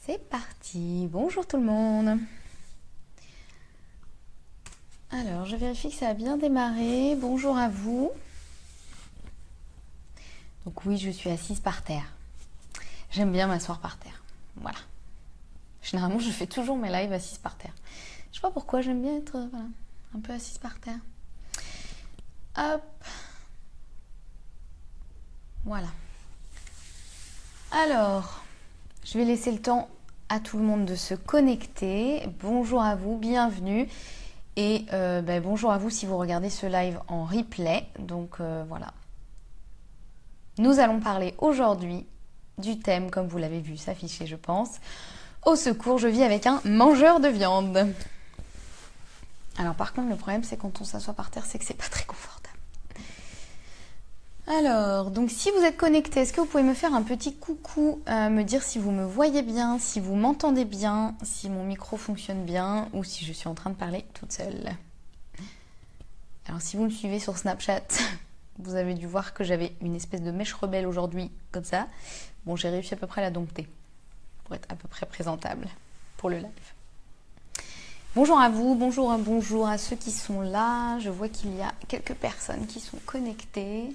C'est parti, bonjour tout le monde. Alors, je vérifie que ça a bien démarré. Bonjour à vous. Donc oui, je suis assise par terre. J'aime bien m'asseoir par terre. Voilà. Généralement, je fais toujours mes lives assise par terre. Je sais pas pourquoi, j'aime bien être un peu assise par terre. Hop. Voilà. Alors, je vais laisser le temps à tout le monde de se connecter. Bonjour à vous, bienvenue. Et bonjour à vous si vous regardez ce live en replay. Donc voilà. Nous allons parler aujourd'hui du thème, comme vous l'avez vu s'afficher, je pense. Au secours, je vis avec un mangeur de viande. Alors par contre, le problème, c'est quand on s'assoit par terre, c'est que c'est pas très confortable. Alors, donc si vous êtes connecté, est-ce que vous pouvez me faire un petit coucou, me dire si vous me voyez bien, si vous m'entendez bien, si mon micro fonctionne bien ou si je suis en train de parler toute seule. Alors si vous me suivez sur Snapchat, vous avez dû voir que j'avais une espèce de mèche rebelle aujourd'hui, comme ça. Bon, j'ai réussi à peu près à la dompter pour être à peu près présentable pour le live. Bonjour à vous, bonjour à ceux qui sont là. Je vois qu'il y a quelques personnes qui sont connectées.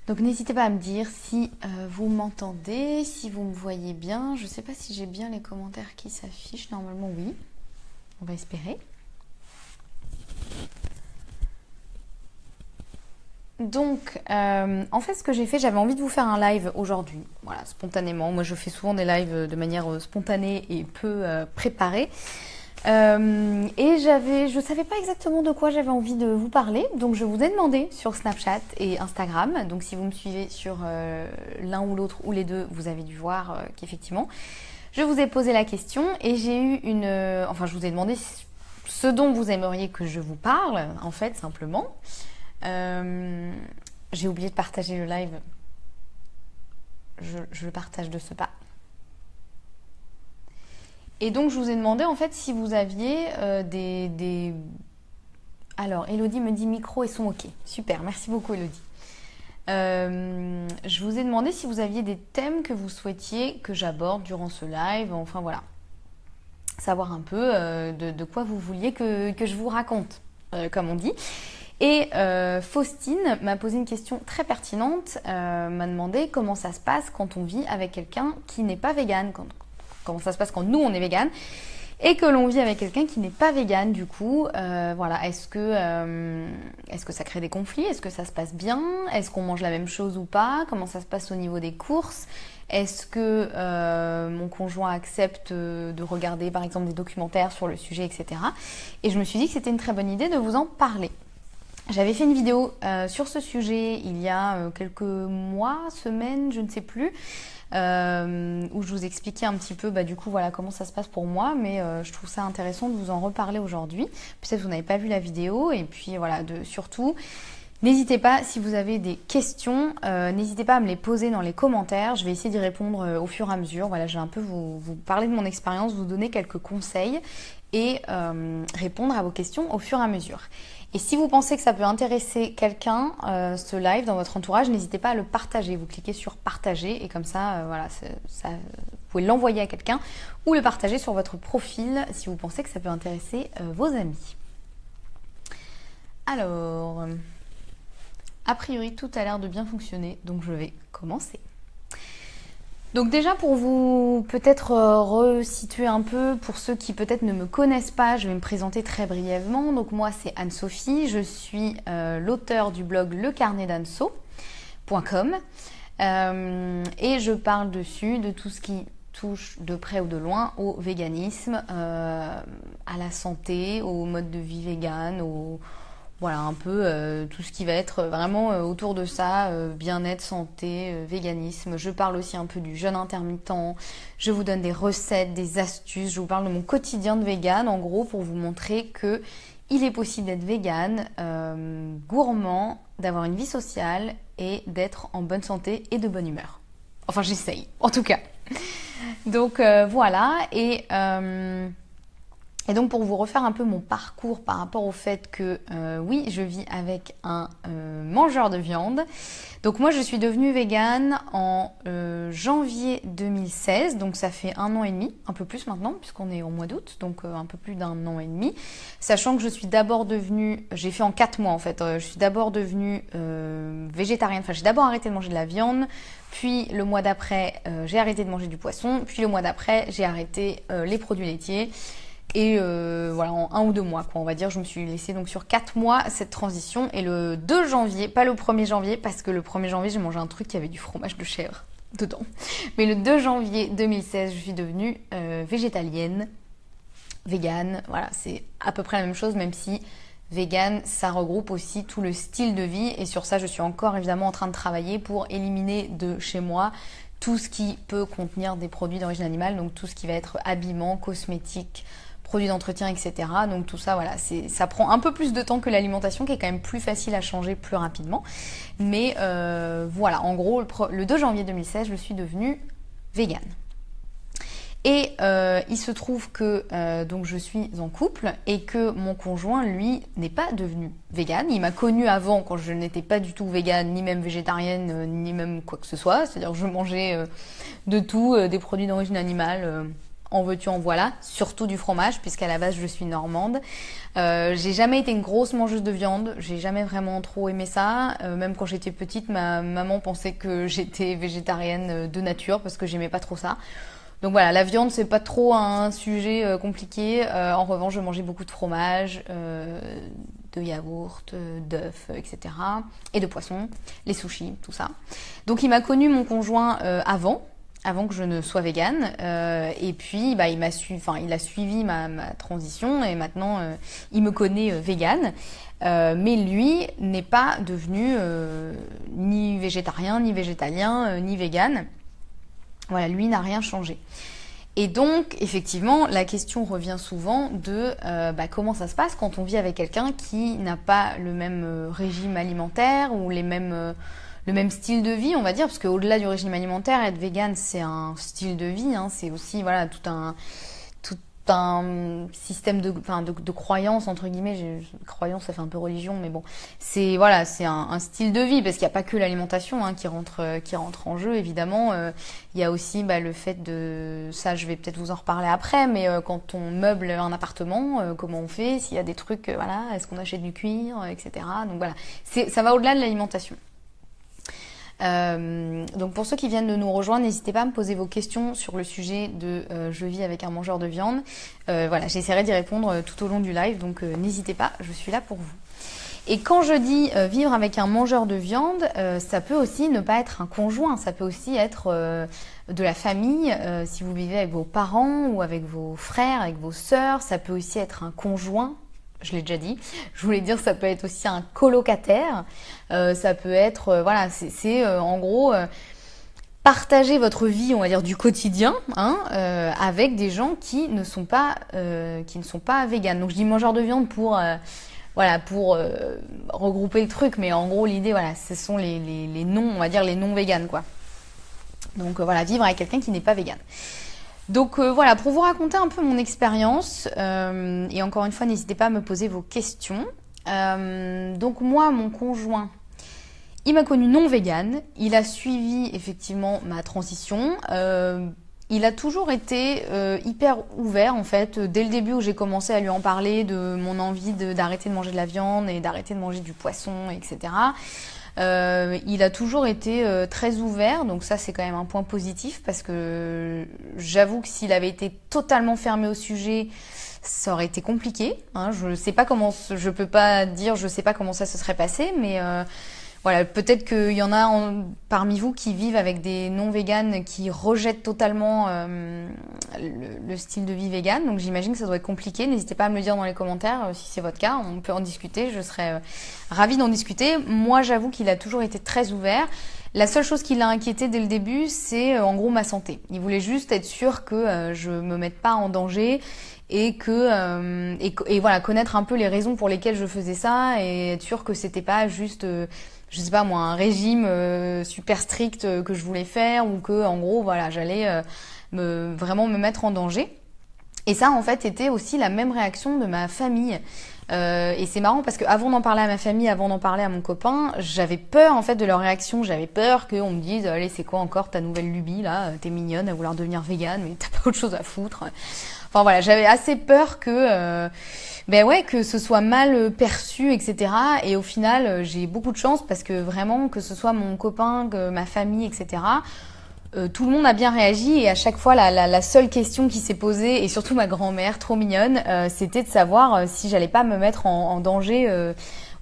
Donc n'hésitez pas à me dire si vous m'entendez, si vous me voyez bien. Je ne sais pas si j'ai bien les commentaires qui s'affichent. Normalement oui. On va espérer. Donc en fait ce que j'ai fait, j'avais envie de vous faire un live aujourd'hui. Voilà, spontanément. Moi je fais souvent des lives de manière spontanée et peu préparée. Et je savais pas exactement de quoi j'avais envie de vous parler, donc je vous ai demandé sur Snapchat et Instagram. Donc si vous me suivez sur l'un ou l'autre ou les deux, vous avez dû voir qu'effectivement je vous ai posé la question et j'ai eu je vous ai demandé ce dont vous aimeriez que je vous parle, en fait, simplement. J'ai oublié de partager le live. Je le partage de ce pas. Et donc, je vous ai demandé, en fait, si vous aviez des... Alors, Elodie me dit micro et son OK. Super, merci beaucoup, Elodie. Je vous ai demandé si vous aviez des thèmes que vous souhaitiez que j'aborde durant ce live. Enfin, voilà. Savoir un peu de quoi vous vouliez que je vous raconte, comme on dit. Et Faustine m'a posé une question très pertinente. M'a demandé comment ça se passe quand on vit avec quelqu'un qui n'est pas végane, comment ça se passe quand nous on est végane et que l'on vit avec quelqu'un qui n'est pas végane du coup. Voilà, est-ce que ça crée des conflits? Est-ce que ça se passe bien? Est-ce qu'on mange la même chose ou pas? Comment ça se passe au niveau des courses? Est-ce que mon conjoint accepte de regarder par exemple des documentaires sur le sujet, etc. Et je me suis dit que c'était une très bonne idée de vous en parler. J'avais fait une vidéo sur ce sujet il y a quelques mois, semaines, je ne sais plus, où je vous expliquais un petit peu du coup voilà comment ça se passe pour moi, mais je trouve ça intéressant de vous en reparler aujourd'hui. Peut-être que vous n'avez pas vu la vidéo et puis voilà, surtout n'hésitez pas, si vous avez des questions, n'hésitez pas à me les poser dans les commentaires. Je vais essayer d'y répondre au fur et à mesure. Voilà, je vais un peu vous parler de mon expérience, vous donner quelques conseils et répondre à vos questions au fur et à mesure. Et si vous pensez que ça peut intéresser quelqu'un, ce live dans votre entourage, n'hésitez pas à le partager. Vous cliquez sur partager et comme ça, voilà, vous pouvez l'envoyer à quelqu'un ou le partager sur votre profil si vous pensez que ça peut intéresser vos amis. Alors, a priori, tout a l'air de bien fonctionner, donc je vais commencer. Donc déjà pour vous peut-être resituer un peu, pour ceux qui peut-être ne me connaissent pas, je vais me présenter très brièvement. Donc moi c'est Anne-Sophie, je suis l'auteure du blog lecarnetdanso.com et je parle dessus de tout ce qui touche de près ou de loin au véganisme, à la santé, au mode de vie vegan, voilà un peu tout ce qui va être vraiment autour de ça, bien-être, santé, véganisme. Je parle aussi un peu du jeûne intermittent, je vous donne des recettes, des astuces, je vous parle de mon quotidien de végane en gros pour vous montrer que il est possible d'être végane, gourmand, d'avoir une vie sociale et d'être en bonne santé et de bonne humeur. Enfin j'essaye en tout cas. Donc voilà et... Et donc pour vous refaire un peu mon parcours par rapport au fait que oui, je vis avec un mangeur de viande. Donc moi je suis devenue végane en janvier 2016, donc ça fait 1 an et demi, un peu plus maintenant puisqu'on est au mois d'août, donc un peu plus d'1 an et demi. Sachant que je suis d'abord devenue, j'ai fait en 4 mois en fait, je suis d'abord devenue végétarienne, enfin j'ai d'abord arrêté de manger de la viande, puis le mois d'après j'ai arrêté de manger du poisson, puis le mois d'après j'ai arrêté les produits laitiers. Et voilà, en 1 ou 2 mois, quoi, on va dire, je me suis laissée donc sur 4 mois cette transition. Et le 2 janvier, pas le 1er janvier, parce que le 1er janvier, j'ai mangé un truc qui avait du fromage de chèvre dedans. Mais le 2 janvier 2016, je suis devenue végétalienne, végane. Voilà, c'est à peu près la même chose, même si végane, ça regroupe aussi tout le style de vie. Et sur ça, je suis encore évidemment en train de travailler pour éliminer de chez moi tout ce qui peut contenir des produits d'origine animale, donc tout ce qui va être habillement, cosmétique, produits d'entretien, etc. Donc tout ça, voilà, ça prend un peu plus de temps que l'alimentation, qui est quand même plus facile à changer plus rapidement. Mais voilà, en gros, le 2 janvier 2016, je suis devenue végane. Et il se trouve que donc je suis en couple et que mon conjoint, lui, n'est pas devenu végane. Il m'a connue avant quand je n'étais pas du tout végane, ni même végétarienne, ni même quoi que ce soit. C'est-à-dire que je mangeais de tout, des produits d'origine animale, en veux-tu, en voilà, surtout du fromage, puisqu'à la base je suis normande. J'ai jamais été une grosse mangeuse de viande, j'ai jamais vraiment trop aimé ça. Même quand j'étais petite, ma maman pensait que j'étais végétarienne de nature parce que j'aimais pas trop ça. Donc voilà, la viande c'est pas trop un sujet compliqué. En revanche, je mangeais beaucoup de fromage, de yaourt, d'œufs, etc. Et de poisson, les sushis, tout ça. Donc il m'a connu mon conjoint avant que je ne sois végane. Et puis bah, il a suivi ma transition et maintenant il me connaît végane. Mais lui n'est pas devenu ni végétarien, ni végétalien, ni végane. Voilà, lui n'a rien changé. Et donc, effectivement, la question revient souvent de comment ça se passe quand on vit avec quelqu'un qui n'a pas le même régime alimentaire ou le même style de vie, on va dire, parce qu'au-delà du régime alimentaire, être végane, c'est un style de vie, hein, c'est aussi voilà tout un système de croyance, entre guillemets. Croyance, ça fait un peu religion, mais bon, c'est voilà, c'est un style de vie, parce qu'il n'y a pas que l'alimentation qui rentre en jeu, évidemment. Il y a aussi le fait de ça, je vais peut-être vous en reparler après, mais quand on meuble un appartement, comment on fait, s'il y a des trucs, voilà, est-ce qu'on achète du cuir, etc. Donc voilà, ça va au-delà de l'alimentation. Donc pour ceux qui viennent de nous rejoindre, n'hésitez pas à me poser vos questions sur le sujet de je vis avec un mangeur de viande. Voilà, j'essaierai d'y répondre tout au long du live, donc n'hésitez pas, je suis là pour vous. Et quand je dis vivre avec un mangeur de viande, ça peut aussi ne pas être un conjoint, ça peut aussi être de la famille, si vous vivez avec vos parents ou avec vos frères, avec vos sœurs, ça peut aussi être un conjoint. Je l'ai déjà dit. Je voulais dire, ça peut être aussi un colocataire. Ça peut être, voilà, c'est en gros partager votre vie, on va dire du quotidien, avec des gens qui ne sont pas véganes. Donc je dis mangeur de viande pour regrouper le truc, mais en gros l'idée, voilà, ce sont les non, on va dire les non véganes, quoi. Donc voilà, vivre avec quelqu'un qui n'est pas végane. Donc voilà, pour vous raconter un peu mon expérience, et encore une fois, n'hésitez pas à me poser vos questions. Donc moi, mon conjoint, il m'a connue non végane, il a suivi effectivement ma transition, il a toujours été hyper ouvert en fait, dès le début où j'ai commencé à lui en parler de mon envie d'arrêter de manger de la viande et d'arrêter de manger du poisson, etc. Il a toujours été très ouvert, donc ça c'est quand même un point positif, parce que j'avoue que s'il avait été totalement fermé au sujet, ça aurait été compliqué. Je sais pas comment ça se serait passé, mais voilà, peut-être qu'il y en a parmi vous qui vivent avec des non-véganes qui rejettent totalement le style de vie végane. Donc j'imagine que ça doit être compliqué. N'hésitez pas à me le dire dans les commentaires si c'est votre cas. On peut en discuter. Je serais ravie d'en discuter. Moi, j'avoue qu'il a toujours été très ouvert. La seule chose qui l'a inquiété dès le début, c'est en gros ma santé. Il voulait juste être sûr que je me mette pas en danger et voilà, connaître un peu les raisons pour lesquelles je faisais ça et être sûr que c'était pas juste je sais pas moi, un régime super strict que je voulais faire, ou que en gros voilà, j'allais vraiment me mettre en danger. Et ça, en fait, était aussi la même réaction de ma famille. Et c'est marrant parce que avant d'en parler à ma famille, avant d'en parler à mon copain, j'avais peur en fait de leur réaction. J'avais peur qu'on me dise, allez, c'est quoi encore ta nouvelle lubie là? T'es mignonne à vouloir devenir végane, mais t'as pas autre chose à foutre. Enfin voilà, j'avais assez peur que, ben ouais, que ce soit mal perçu, etc. Et au final, j'ai beaucoup de chance parce que vraiment, que ce soit mon copain, que ma famille, etc. Tout le monde a bien réagi et à chaque fois la seule question qui s'est posée, et surtout ma grand-mère trop mignonne, c'était de savoir si j'allais pas me mettre en danger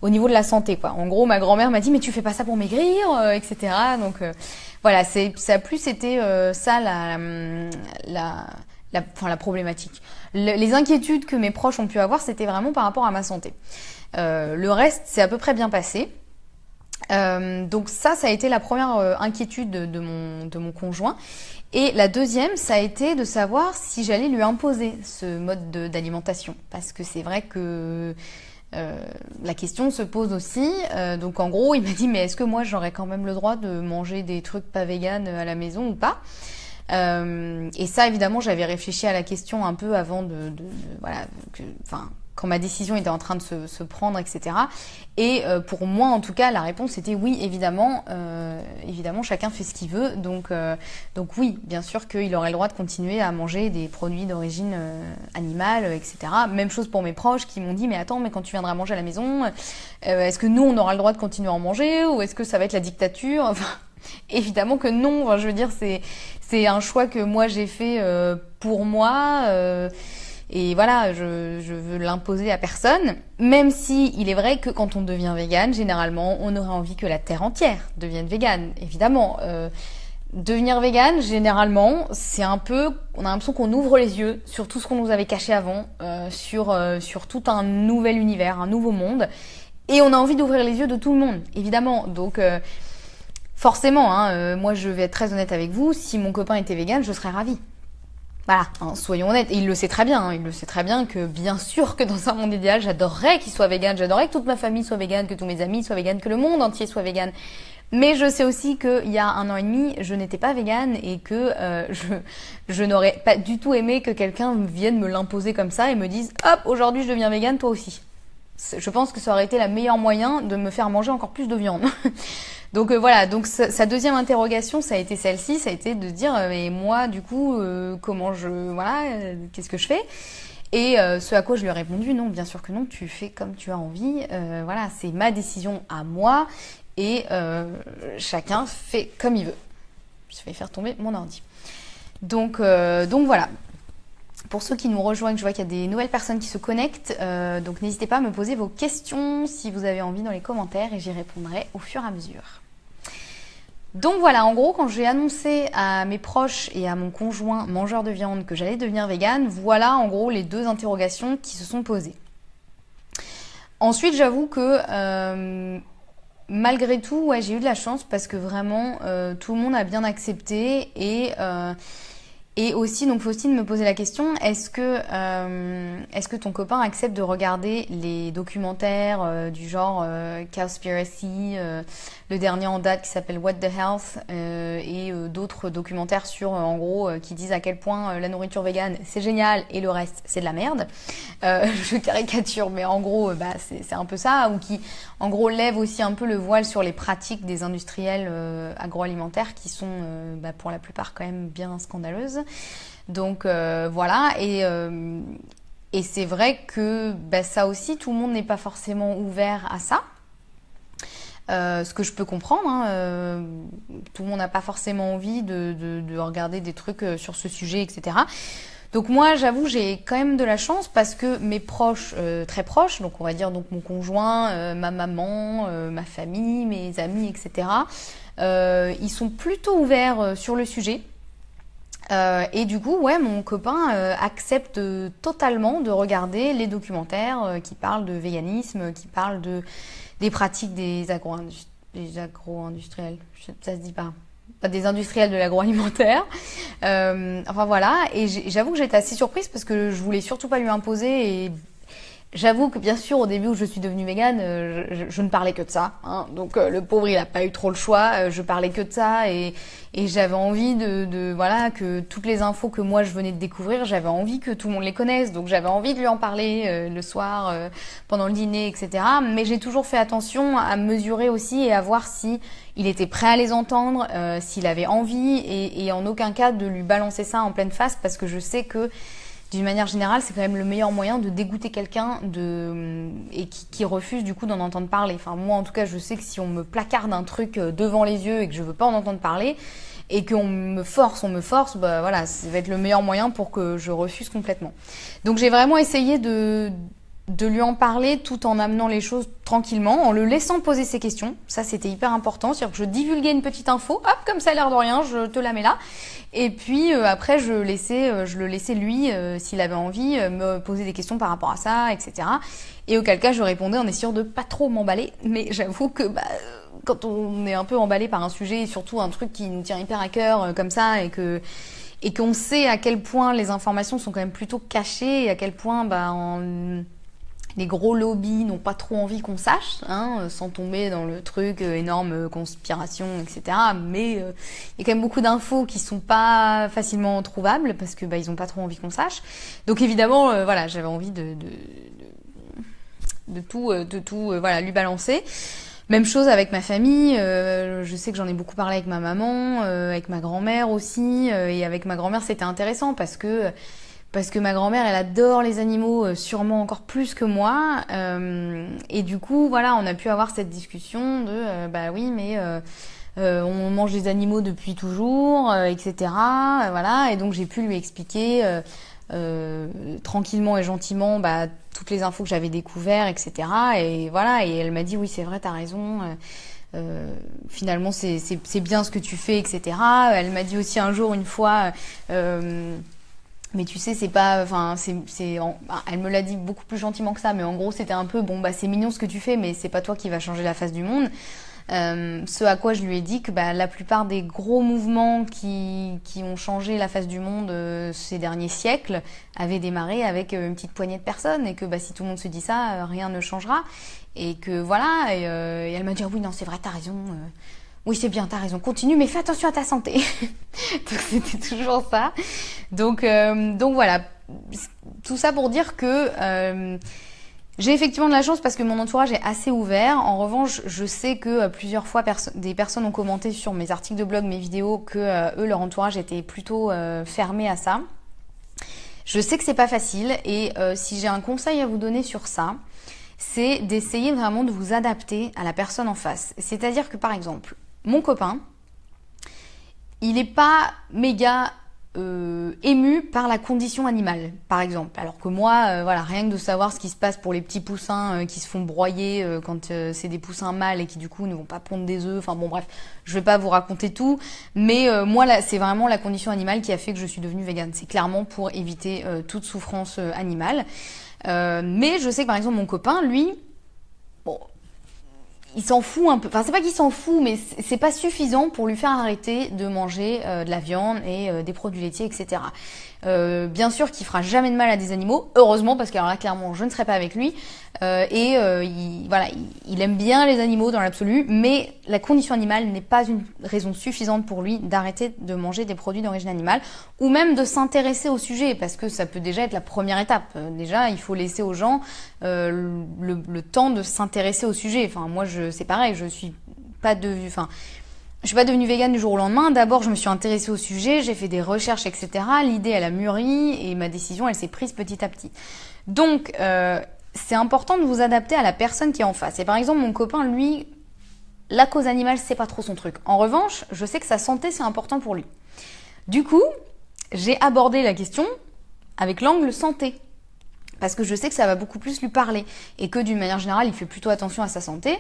au niveau de la santé, quoi. En gros, ma grand-mère m'a dit mais tu fais pas ça pour maigrir, etc. Donc voilà, ça a plus été ça la problématique. Les inquiétudes que mes proches ont pu avoir, c'était vraiment par rapport à ma santé. Le reste, c'est à peu près bien passé. Donc ça a été la première inquiétude de mon conjoint. Et la deuxième, ça a été de savoir si j'allais lui imposer ce mode d'alimentation. Parce que c'est vrai que la question se pose aussi. Donc en gros, il m'a dit, mais est-ce que moi j'aurais quand même le droit de manger des trucs pas véganes à la maison ou pas? Et ça, évidemment, j'avais réfléchi à la question un peu avant voilà, quand ma décision était en train de se prendre, etc. Et pour moi, en tout cas, la réponse était oui, évidemment. Évidemment, chacun fait ce qu'il veut. Donc oui, bien sûr qu'il aurait le droit de continuer à manger des produits d'origine animale, etc. Même chose pour mes proches qui m'ont dit, mais attends, mais quand tu viendras manger à la maison, est-ce que nous, on aura le droit de continuer à en manger ou est-ce que ça va être la dictature? Enfin, évidemment que non. Enfin, je veux dire, c'est un choix que moi j'ai fait pour moi. Et voilà, je veux l'imposer à personne, même si il est vrai que quand on devient végane, généralement, on aurait envie que la terre entière devienne végane. Évidemment, devenir végane, généralement, c'est un peu, on a l'impression qu'on ouvre les yeux sur tout ce qu'on nous avait caché avant, sur tout un nouvel univers, un nouveau monde, et on a envie d'ouvrir les yeux de tout le monde, évidemment. Donc forcément, hein, moi je vais être très honnête avec vous, si mon copain était végane, je serais ravie. Voilà, hein, soyons honnêtes. Et il le sait très bien, hein, il le sait très bien que bien sûr que dans un monde idéal, j'adorerais qu'il soit végane, j'adorerais que toute ma famille soit végane, que tous mes amis soient véganes, que le monde entier soit végane. Mais je sais aussi qu'il y a 1 an et demi, je n'étais pas végane et que je n'aurais pas du tout aimé que quelqu'un vienne me l'imposer comme ça et me dise « Hop, aujourd'hui je deviens végane, toi aussi ». Je pense que ça aurait été le meilleur moyen de me faire manger encore plus de viande. Donc voilà, donc sa deuxième interrogation, ça a été celle-ci, ça a été de dire mais moi du coup qu'est-ce que je fais? Et ce à quoi je lui ai répondu non, bien sûr que non, tu fais comme tu as envie, voilà, c'est ma décision à moi et chacun fait comme il veut. Je vais faire tomber mon ordi. Donc voilà. Pour ceux qui nous rejoignent, je vois qu'il y a des nouvelles personnes qui se connectent, donc n'hésitez pas à me poser vos questions si vous avez envie dans les commentaires et j'y répondrai au fur et à mesure. Donc voilà, en gros, quand j'ai annoncé à mes proches et à mon conjoint mangeur de viande que j'allais devenir végane, voilà en gros les 2 interrogations qui se sont posées. Ensuite, j'avoue que malgré tout, ouais, j'ai eu de la chance parce que vraiment tout le monde a bien accepté et aussi, donc Faustine me posait la question, est-ce que ton copain accepte de regarder les documentaires du genre Cowspiracy, le dernier en date qui s'appelle What the Health et d'autres documentaires sur, en gros, qui disent à quel point la nourriture végane c'est génial et le reste c'est de la merde. Je caricature, mais en gros, c'est un peu ça, ou qui, en gros, lève aussi un peu le voile sur les pratiques des industriels agroalimentaires qui sont, pour la plupart, quand même bien scandaleuses. Donc voilà, et c'est vrai que ça aussi, tout le monde n'est pas forcément ouvert à ça. Ce que je peux comprendre, hein, tout le monde n'a pas forcément envie de regarder des trucs sur ce sujet, etc. Donc moi, j'avoue, j'ai quand même de la chance parce que mes proches, très proches, donc on va dire donc mon conjoint, ma maman, ma famille, mes amis, etc. Ils sont plutôt ouverts sur le sujet. Et du coup, ouais, mon copain accepte totalement de regarder les documentaires qui parlent de véganisme, qui parlent des pratiques des agro-industriels, ça se dit pas des industriels de l'agroalimentaire. Enfin voilà, et j'avoue que j'étais assez surprise parce que je voulais surtout pas lui imposer J'avoue que bien sûr au début où je suis devenue végane, je ne parlais que de ça, hein. Donc le pauvre il a pas eu trop le choix, je parlais que de ça et j'avais envie voilà que toutes les infos que moi je venais de découvrir, j'avais envie que tout le monde les connaisse, donc j'avais envie de lui en parler le soir pendant le dîner, etc. Mais j'ai toujours fait attention à mesurer aussi et à voir si il était prêt à les entendre, s'il avait envie et en aucun cas de lui balancer ça en pleine face parce que je sais que d'une manière générale, c'est quand même le meilleur moyen de dégoûter quelqu'un et qui refuse du coup d'en entendre parler. Enfin, moi, en tout cas, je sais que si on me placarde un truc devant les yeux et que je veux pas en entendre parler et qu'on me force, bah voilà, ça va être le meilleur moyen pour que je refuse complètement. Donc, j'ai vraiment essayé de lui en parler tout en amenant les choses tranquillement, en le laissant poser ses questions. Ça, c'était hyper important. C'est-à-dire que je divulguais une petite info, hop, comme ça a l'air de rien, je te la mets là. Et puis après, je le laissais lui, s'il avait envie, me poser des questions par rapport à ça, etc. Et auquel cas, je répondais en essayant de pas trop m'emballer. Mais j'avoue que quand on est un peu emballé par un sujet, surtout un truc qui nous tient hyper à cœur comme ça, et qu'on sait à quel point les informations sont quand même plutôt cachées, et à quel point les gros lobbies n'ont pas trop envie qu'on sache, hein, sans tomber dans le truc énorme conspiration, etc. Mais il y a quand même beaucoup d'infos qui sont pas facilement trouvables parce que ils ont pas trop envie qu'on sache. Donc évidemment, voilà, j'avais envie de tout voilà, lui balancer. Même chose avec ma famille. Je sais que j'en ai beaucoup parlé avec ma maman, avec ma grand-mère aussi, et avec ma grand-mère c'était intéressant parce que ma grand-mère, elle adore les animaux, sûrement encore plus que moi. Et du coup, voilà, on a pu avoir cette discussion de, oui, mais on mange des animaux depuis toujours, etc. Voilà, et donc j'ai pu lui expliquer tranquillement et gentiment toutes les infos que j'avais découvertes, etc. Et voilà, et elle m'a dit, oui, c'est vrai, t'as raison. Finalement, c'est bien ce que tu fais, etc. Elle m'a dit aussi un jour, une fois... mais tu sais, c'est pas, enfin, elle me l'a dit beaucoup plus gentiment que ça, mais en gros, c'était un peu, c'est mignon ce que tu fais, mais c'est pas toi qui va changer la face du monde. Ce à quoi je lui ai dit que la plupart des gros mouvements qui ont changé la face du monde ces derniers siècles avaient démarré avec une petite poignée de personnes et que si tout le monde se dit ça, rien ne changera. Et que voilà, et elle m'a dit, oui, non, c'est vrai, t'as raison. Oui, c'est bien, t'as raison, continue, mais fais attention à ta santé. Donc c'était toujours ça. Donc voilà, tout ça pour dire que j'ai effectivement de la chance parce que mon entourage est assez ouvert. En revanche, je sais que plusieurs fois des personnes ont commenté sur mes articles de blog, mes vidéos, que eux, leur entourage était plutôt fermé à ça. Je sais que c'est pas facile et si j'ai un conseil à vous donner sur ça, c'est d'essayer vraiment de vous adapter à la personne en face. C'est-à-dire que par exemple, mon copain, il n'est pas méga ému par la condition animale, par exemple. Alors que moi, voilà, rien que de savoir ce qui se passe pour les petits poussins qui se font broyer quand c'est des poussins mâles et qui du coup ne vont pas pondre des œufs. Enfin bon, bref, je vais pas vous raconter tout. Mais moi, là, c'est vraiment la condition animale qui a fait que je suis devenue végane. C'est clairement pour éviter toute souffrance animale. Mais je sais que par exemple mon copain, lui, bon, il s'en fout un peu. Enfin, c'est pas qu'il s'en fout, mais c'est pas suffisant pour lui faire arrêter de manger de la viande et des produits laitiers, etc. Bien sûr qu'il fera jamais de mal à des animaux, heureusement, parce que alors là, clairement, je ne serai pas avec lui. Il aime bien les animaux dans l'absolu, mais la condition animale n'est pas une raison suffisante pour lui d'arrêter de manger des produits d'origine animale, ou même de s'intéresser au sujet, parce que ça peut déjà être la première étape. Déjà, il faut laisser aux gens le temps de s'intéresser au sujet. Enfin, moi, c'est pareil, je suis pas devenue végane du jour au lendemain. D'abord, je me suis intéressée au sujet, j'ai fait des recherches, etc. L'idée, elle a mûri et ma décision, elle s'est prise petit à petit. Donc, c'est important de vous adapter à la personne qui est en face. Et par exemple, mon copain, lui, la cause animale, c'est pas trop son truc. En revanche, je sais que sa santé, c'est important pour lui. Du coup, j'ai abordé la question avec l'angle santé. Parce que je sais que ça va beaucoup plus lui parler et que d'une manière générale, il fait plutôt attention à sa santé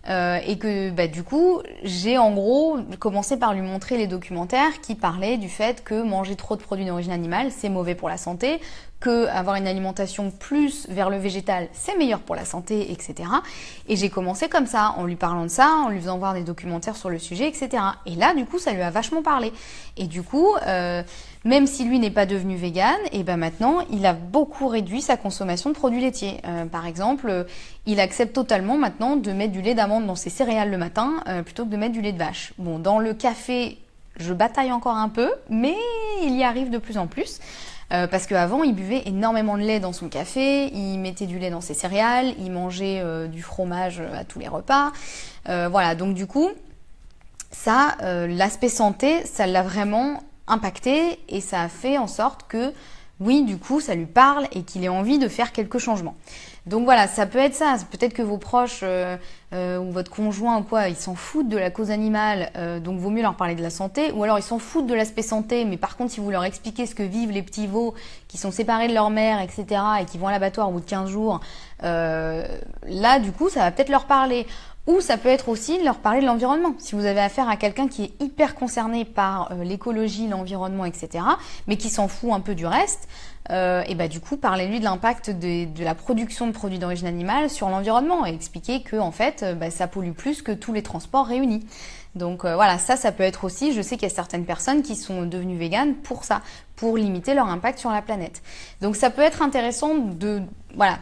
et que du coup, j'ai en gros commencé par lui montrer les documentaires qui parlaient du fait que manger trop de produits d'origine animale, c'est mauvais pour la santé, que avoir une alimentation plus vers le végétal, c'est meilleur pour la santé, etc. Et j'ai commencé comme ça, en lui parlant de ça, en lui faisant voir des documentaires sur le sujet, etc. Et là, du coup, ça lui a vachement parlé. Et du coup, même si lui n'est pas devenu vegan, et maintenant, il a beaucoup réduit sa consommation consommation de produits laitiers. Par exemple, il accepte totalement maintenant de mettre du lait d'amande dans ses céréales le matin plutôt que de mettre du lait de vache. Bon, dans le café, je bataille encore un peu, mais il y arrive de plus en plus. Parce qu'avant, il buvait énormément de lait dans son café, il mettait du lait dans ses céréales, il mangeait du fromage à tous les repas. Voilà, donc du coup, ça, l'aspect santé, ça l'a vraiment impacté et ça a fait en sorte que, oui, du coup, ça lui parle et qu'il ait envie de faire quelques changements. Donc voilà, ça peut être ça. Peut-être que vos proches ou votre conjoint ou quoi, ils s'en foutent de la cause animale, donc vaut mieux leur parler de la santé. Ou alors ils s'en foutent de l'aspect santé, mais par contre, si vous leur expliquez ce que vivent les petits veaux qui sont séparés de leur mère, etc., et qui vont à l'abattoir au bout de 15 jours, là, du coup, ça va peut-être leur parler. Ou ça peut être aussi leur parler de l'environnement. Si vous avez affaire à quelqu'un qui est hyper concerné par l'écologie, l'environnement, etc., mais qui s'en fout un peu du reste, et bah du coup, parlez-lui de l'impact de la production de produits d'origine animale sur l'environnement et expliquer que en fait, ça pollue plus que tous les transports réunis. Donc voilà, ça peut être aussi, je sais qu'il y a certaines personnes qui sont devenues véganes pour ça, pour limiter leur impact sur la planète. Donc ça peut être intéressant de, voilà,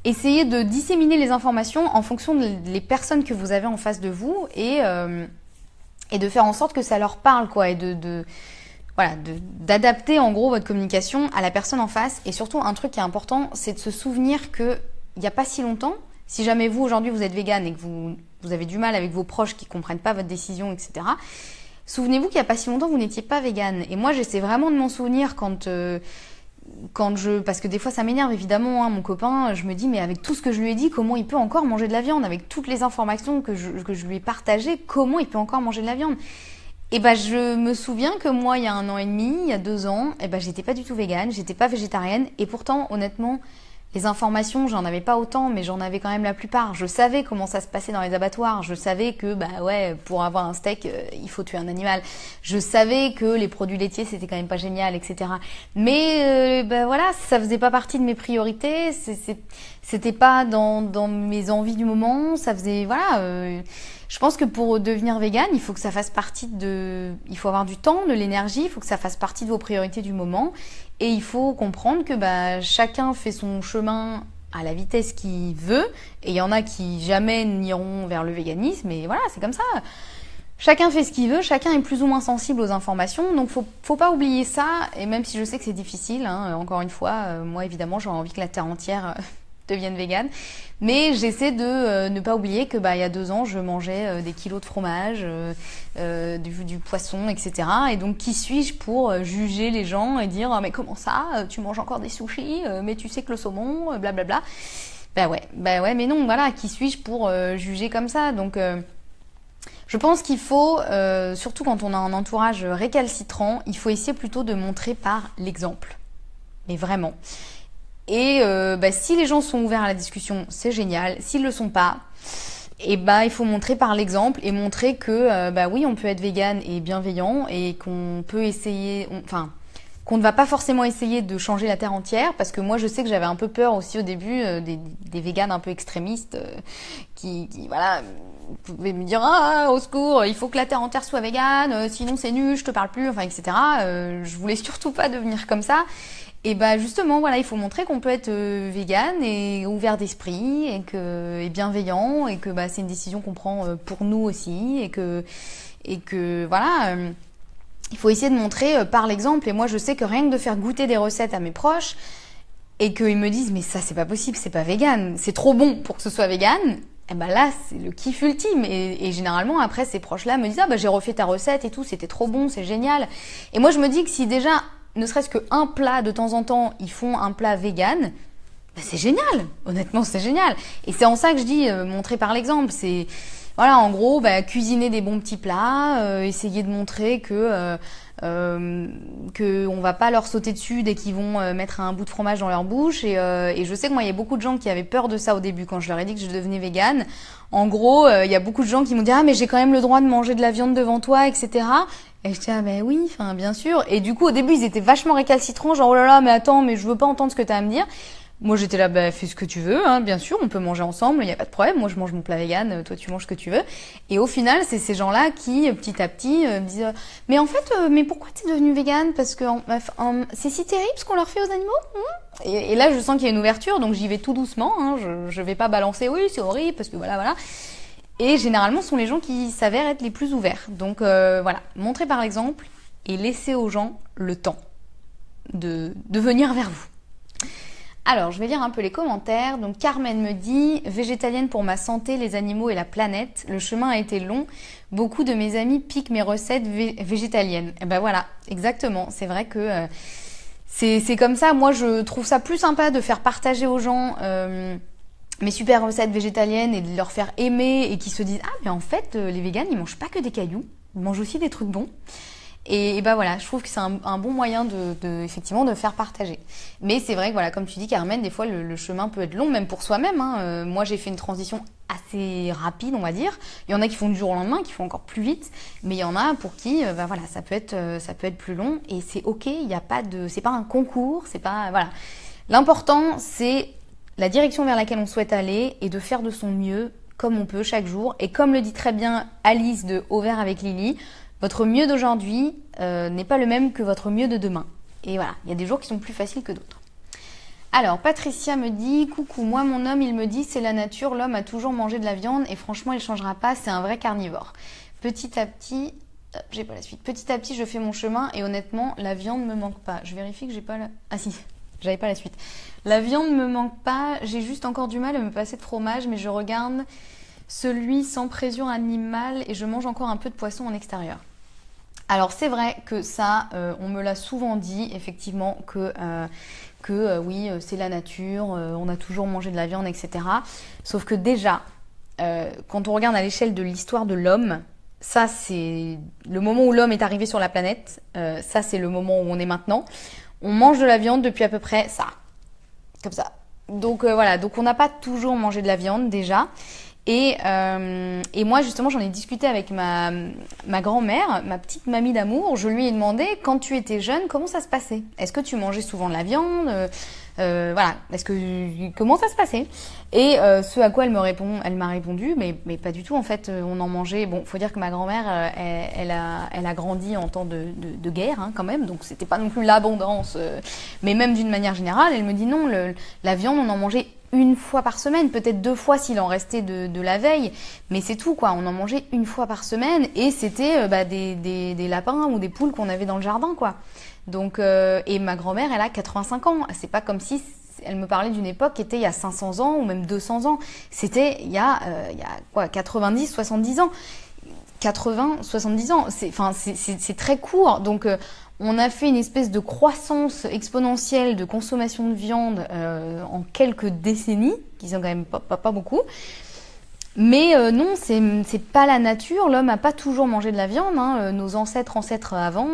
essayez de disséminer les informations en fonction des personnes que vous avez en face de vous et de faire en sorte que ça leur parle, quoi, et d'adapter en gros votre communication à la personne en face. Et surtout, un truc qui est important, c'est de se souvenir qu'il n'y a pas si longtemps, si jamais vous aujourd'hui vous êtes végane et que vous avez du mal avec vos proches qui ne comprennent pas votre décision, etc., souvenez-vous qu'il n'y a pas si longtemps vous n'étiez pas végane. Et moi, j'essaie vraiment de m'en souvenir parce que des fois ça m'énerve évidemment, hein, mon copain, je me dis mais avec tout ce que je lui ai dit, comment il peut encore manger de la viande? Avec toutes les informations que je lui ai partagées, comment il peut encore manger de la viande? Et bah je me souviens que moi il y a 1 an et demi, il y a 2 ans, et bah j'étais pas du tout végane, j'étais pas végétarienne, et pourtant honnêtement les informations j'en avais pas autant, mais j'en avais quand même la plupart. Je savais comment ça se passait dans les abattoirs, je savais que bah ouais, pour avoir un steak il faut tuer un animal, je savais que les produits laitiers c'était quand même pas génial, etc. Mais bah voilà, ça faisait pas partie de mes priorités, c'était pas dans mes envies du moment, ça faisait voilà. Je pense que pour devenir végane, il faut que ça fasse partie il faut avoir du temps, de l'énergie, il faut que ça fasse partie de vos priorités du moment. Et il faut comprendre que bah, chacun fait son chemin à la vitesse qu'il veut. Et il y en a qui jamais n'iront vers le véganisme. Et voilà, c'est comme ça. Chacun fait ce qu'il veut, chacun est plus ou moins sensible aux informations. Donc faut pas oublier ça. Et même si je sais que c'est difficile, hein, encore une fois, moi évidemment j'aurais envie que la Terre entière devienne végane. Mais j'essaie de ne pas oublier que bah, il y a 2 ans, je mangeais des kilos de fromage, du poisson, etc. Et donc, qui suis-je pour juger les gens et dire « Mais comment ça? Tu manges encore des sushis? Mais tu sais que le saumon, blablabla. » Bah ouais, mais non, voilà, qui suis-je pour juger comme ça? Donc, je pense qu'il faut, surtout quand on a un entourage récalcitrant, il faut essayer plutôt de montrer par l'exemple. Mais vraiment. Et si les gens sont ouverts à la discussion, c'est génial. S'ils le sont pas, et il faut montrer par l'exemple et montrer que oui, on peut être végane et bienveillant et qu'on peut essayer, qu'on ne va pas forcément essayer de changer la terre entière, parce que moi je sais que j'avais un peu peur aussi au début des véganes un peu extrémistes qui voilà pouvaient me dire au secours, il faut que la terre entière soit végane, sinon c'est nul, je te parle plus, etc. Je voulais surtout pas devenir comme ça. Et justement, voilà, il faut montrer qu'on peut être végane et ouvert d'esprit et bienveillant, et que c'est une décision qu'on prend pour nous aussi, et que voilà, il faut essayer de montrer par l'exemple. Et moi, je sais que rien que de faire goûter des recettes à mes proches et qu'ils me disent mais ça c'est pas possible, c'est pas végane, c'est trop bon pour que ce soit végane. Et là, c'est le kiff ultime. Et généralement, après, ces proches-là me disent j'ai refait ta recette et tout, c'était trop bon, c'est génial. Et moi, je me dis que si déjà ne serait-ce qu'un plat de temps en temps, ils font un plat vegan, c'est génial. Honnêtement, c'est génial. Et c'est en ça que je dis montrer par l'exemple. C'est voilà, en gros, cuisiner des bons petits plats, essayer de montrer que on va pas leur sauter dessus dès qu'ils vont mettre un bout de fromage dans leur bouche. Et je sais que moi, il y a beaucoup de gens qui avaient peur de ça au début quand je leur ai dit que je devenais végane. En gros, il y a beaucoup de gens qui m'ont dit mais j'ai quand même le droit de manger de la viande devant toi, etc. Et je dis oui, bien sûr. Et du coup, au début, ils étaient vachement récalcitrants, genre oh là là, mais attends, mais je veux pas entendre ce que tu as à me dire. Moi j'étais là, bah fais ce que tu veux, hein, bien sûr, on peut manger ensemble, il n'y a pas de problème. Moi je mange mon plat vegan, toi tu manges ce que tu veux. Et au final, c'est ces gens-là qui, petit à petit, me disent, mais en fait, mais pourquoi t'es devenu vegan? Parce que c'est si terrible ce qu'on leur fait aux animaux. Et là, je sens qu'il y a une ouverture, donc j'y vais tout doucement. Hein, je vais pas balancer, oui, c'est horrible, parce que voilà, voilà. Et généralement, ce sont les gens qui s'avèrent être les plus ouverts. Donc voilà, montrer par l'exemple et laisser aux gens le temps de venir vers vous. Alors, je vais lire un peu les commentaires. Donc, Carmen me dit « Végétalienne pour ma santé, les animaux et la planète. Le chemin a été long. Beaucoup de mes amis piquent mes recettes végétaliennes. » Et ben voilà, exactement. C'est vrai que c'est comme ça. Moi, je trouve ça plus sympa de faire partager aux gens mes super recettes végétaliennes et de leur faire aimer et qu'ils se disent « Ah, mais en fait, les véganes, ils mangent pas que des cailloux. Ils mangent aussi des trucs bons. » Et ben voilà, je trouve que c'est un bon moyen effectivement de faire partager. Mais c'est vrai que voilà, comme tu dis Carmen, des fois le chemin peut être long, même pour soi-même. Hein. Moi j'ai fait une transition assez rapide, on va dire. Il y en a qui font du jour au lendemain, qui font encore plus vite, mais il y en a pour qui, ben voilà, ça peut être plus long et c'est ok. Il n'y a pas c'est pas un concours, c'est pas voilà. L'important c'est la direction vers laquelle on souhaite aller et de faire de son mieux comme on peut chaque jour. Et comme le dit très bien Alice de Au vert avec Lily. Votre mieux d'aujourd'hui n'est pas le même que votre mieux de demain. Et voilà, il y a des jours qui sont plus faciles que d'autres. Alors, Patricia me dit « Coucou, moi mon homme, il me dit c'est la nature, l'homme a toujours mangé de la viande et franchement, il ne changera pas, c'est un vrai carnivore. Petit à petit, j'ai pas la suite. Petit à petit, je fais mon chemin et honnêtement, la viande me manque pas. Je vérifie que j'ai pas la... Ah si, j'avais pas la suite. La viande me manque pas, j'ai juste encore du mal à me passer de fromage, mais je regarde celui sans pression animale et je mange encore un peu de poisson en extérieur. » Alors c'est vrai que ça, on me l'a souvent dit, effectivement, que oui, c'est la nature, on a toujours mangé de la viande, etc. Sauf que déjà, quand on regarde à l'échelle de l'histoire de l'homme, ça c'est le moment où l'homme est arrivé sur la planète, ça c'est le moment où on est maintenant. On mange de la viande depuis à peu près ça, comme ça. Donc voilà, donc on n'a pas toujours mangé de la viande déjà. Et moi, justement, j'en ai discuté avec ma grand-mère, ma petite mamie d'amour. Je lui ai demandé, quand tu étais jeune, comment ça se passait? Est-ce que tu mangeais souvent de la viande? Voilà. Comment ça se passait? Et ce à quoi elle m'a répondu, mais pas du tout. En fait, on en mangeait. Bon, faut dire que ma grand-mère, elle a grandi en temps de guerre, hein, quand même. Donc, c'était pas non plus l'abondance. Mais même d'une manière générale, elle me dit non, la viande, on en mangeait une fois par semaine, peut-être 2 fois s'il en restait de la veille, mais c'est tout quoi, on en mangeait une fois par semaine et c'était des lapins ou des poules qu'on avait dans le jardin quoi. Donc et ma grand-mère elle a 85 ans, c'est pas comme si elle me parlait d'une époque qui était il y a 500 ans ou même 200 ans, c'était il y a quoi 90, 70 ans. 80, 70 ans, c'est très court, donc on a fait une espèce de croissance exponentielle de consommation de viande en quelques décennies, qui sont quand même pas beaucoup. Mais non, c'est pas la nature. L'homme n'a pas toujours mangé de la viande. Hein. Nos ancêtres avant,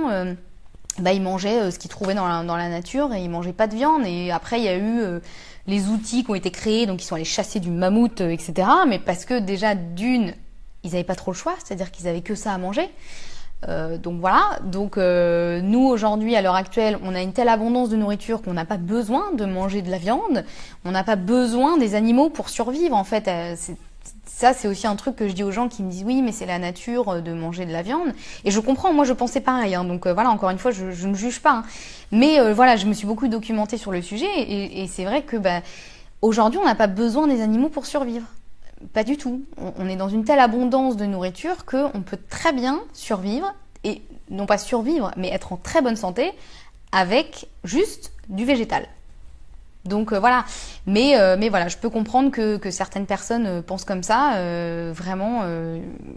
ils mangeaient ce qu'ils trouvaient dans la nature et ils mangeaient pas de viande. Et après, il y a eu les outils qui ont été créés, donc ils sont allés chasser du mammouth, etc. Mais parce que déjà, ils n'avaient pas trop le choix, c'est-à-dire qu'ils avaient que ça à manger. Donc voilà, nous aujourd'hui à l'heure actuelle on a une telle abondance de nourriture qu'on n'a pas besoin de manger de la viande, on n'a pas besoin des animaux pour survivre en fait. Ça c'est aussi un truc que je dis aux gens qui me disent oui mais c'est la nature de manger de la viande et je comprends, moi je pensais pareil hein, donc voilà encore une fois je ne juge pas hein. Mais voilà je me suis beaucoup documentée sur le sujet et c'est vrai que aujourd'hui on n'a pas besoin des animaux pour survivre. Pas du tout. On est dans une telle abondance de nourriture qu'on peut très bien survivre, et non pas survivre, mais être en très bonne santé avec juste du végétal. Donc voilà. Mais voilà, je peux comprendre que certaines personnes pensent comme ça. Vraiment,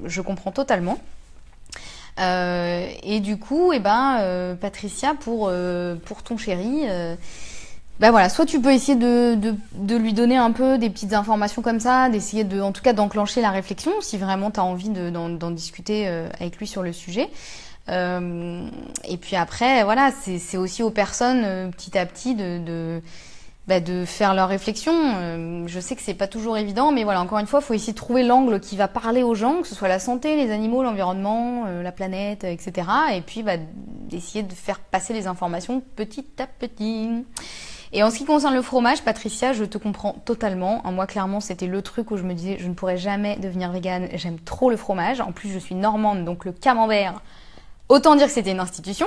je comprends totalement. Et du coup, Patricia, pour ton chéri... voilà, soit tu peux essayer de lui donner un peu des petites informations comme ça, d'essayer en tout cas d'enclencher la réflexion si vraiment tu as envie d'en discuter avec lui sur le sujet. Et puis après, voilà, c'est aussi aux personnes petit à petit de faire leur réflexion. Je sais que c'est pas toujours évident, mais voilà, encore une fois, il faut essayer de trouver l'angle qui va parler aux gens, que ce soit la santé, les animaux, l'environnement, la planète, etc. Et puis d'essayer de faire passer les informations petit à petit. Et en ce qui concerne le fromage, Patricia, je te comprends totalement. Moi, clairement, c'était le truc où je me disais, je ne pourrais jamais devenir végane. J'aime trop le fromage. En plus, je suis normande, donc le camembert, autant dire que c'était une institution.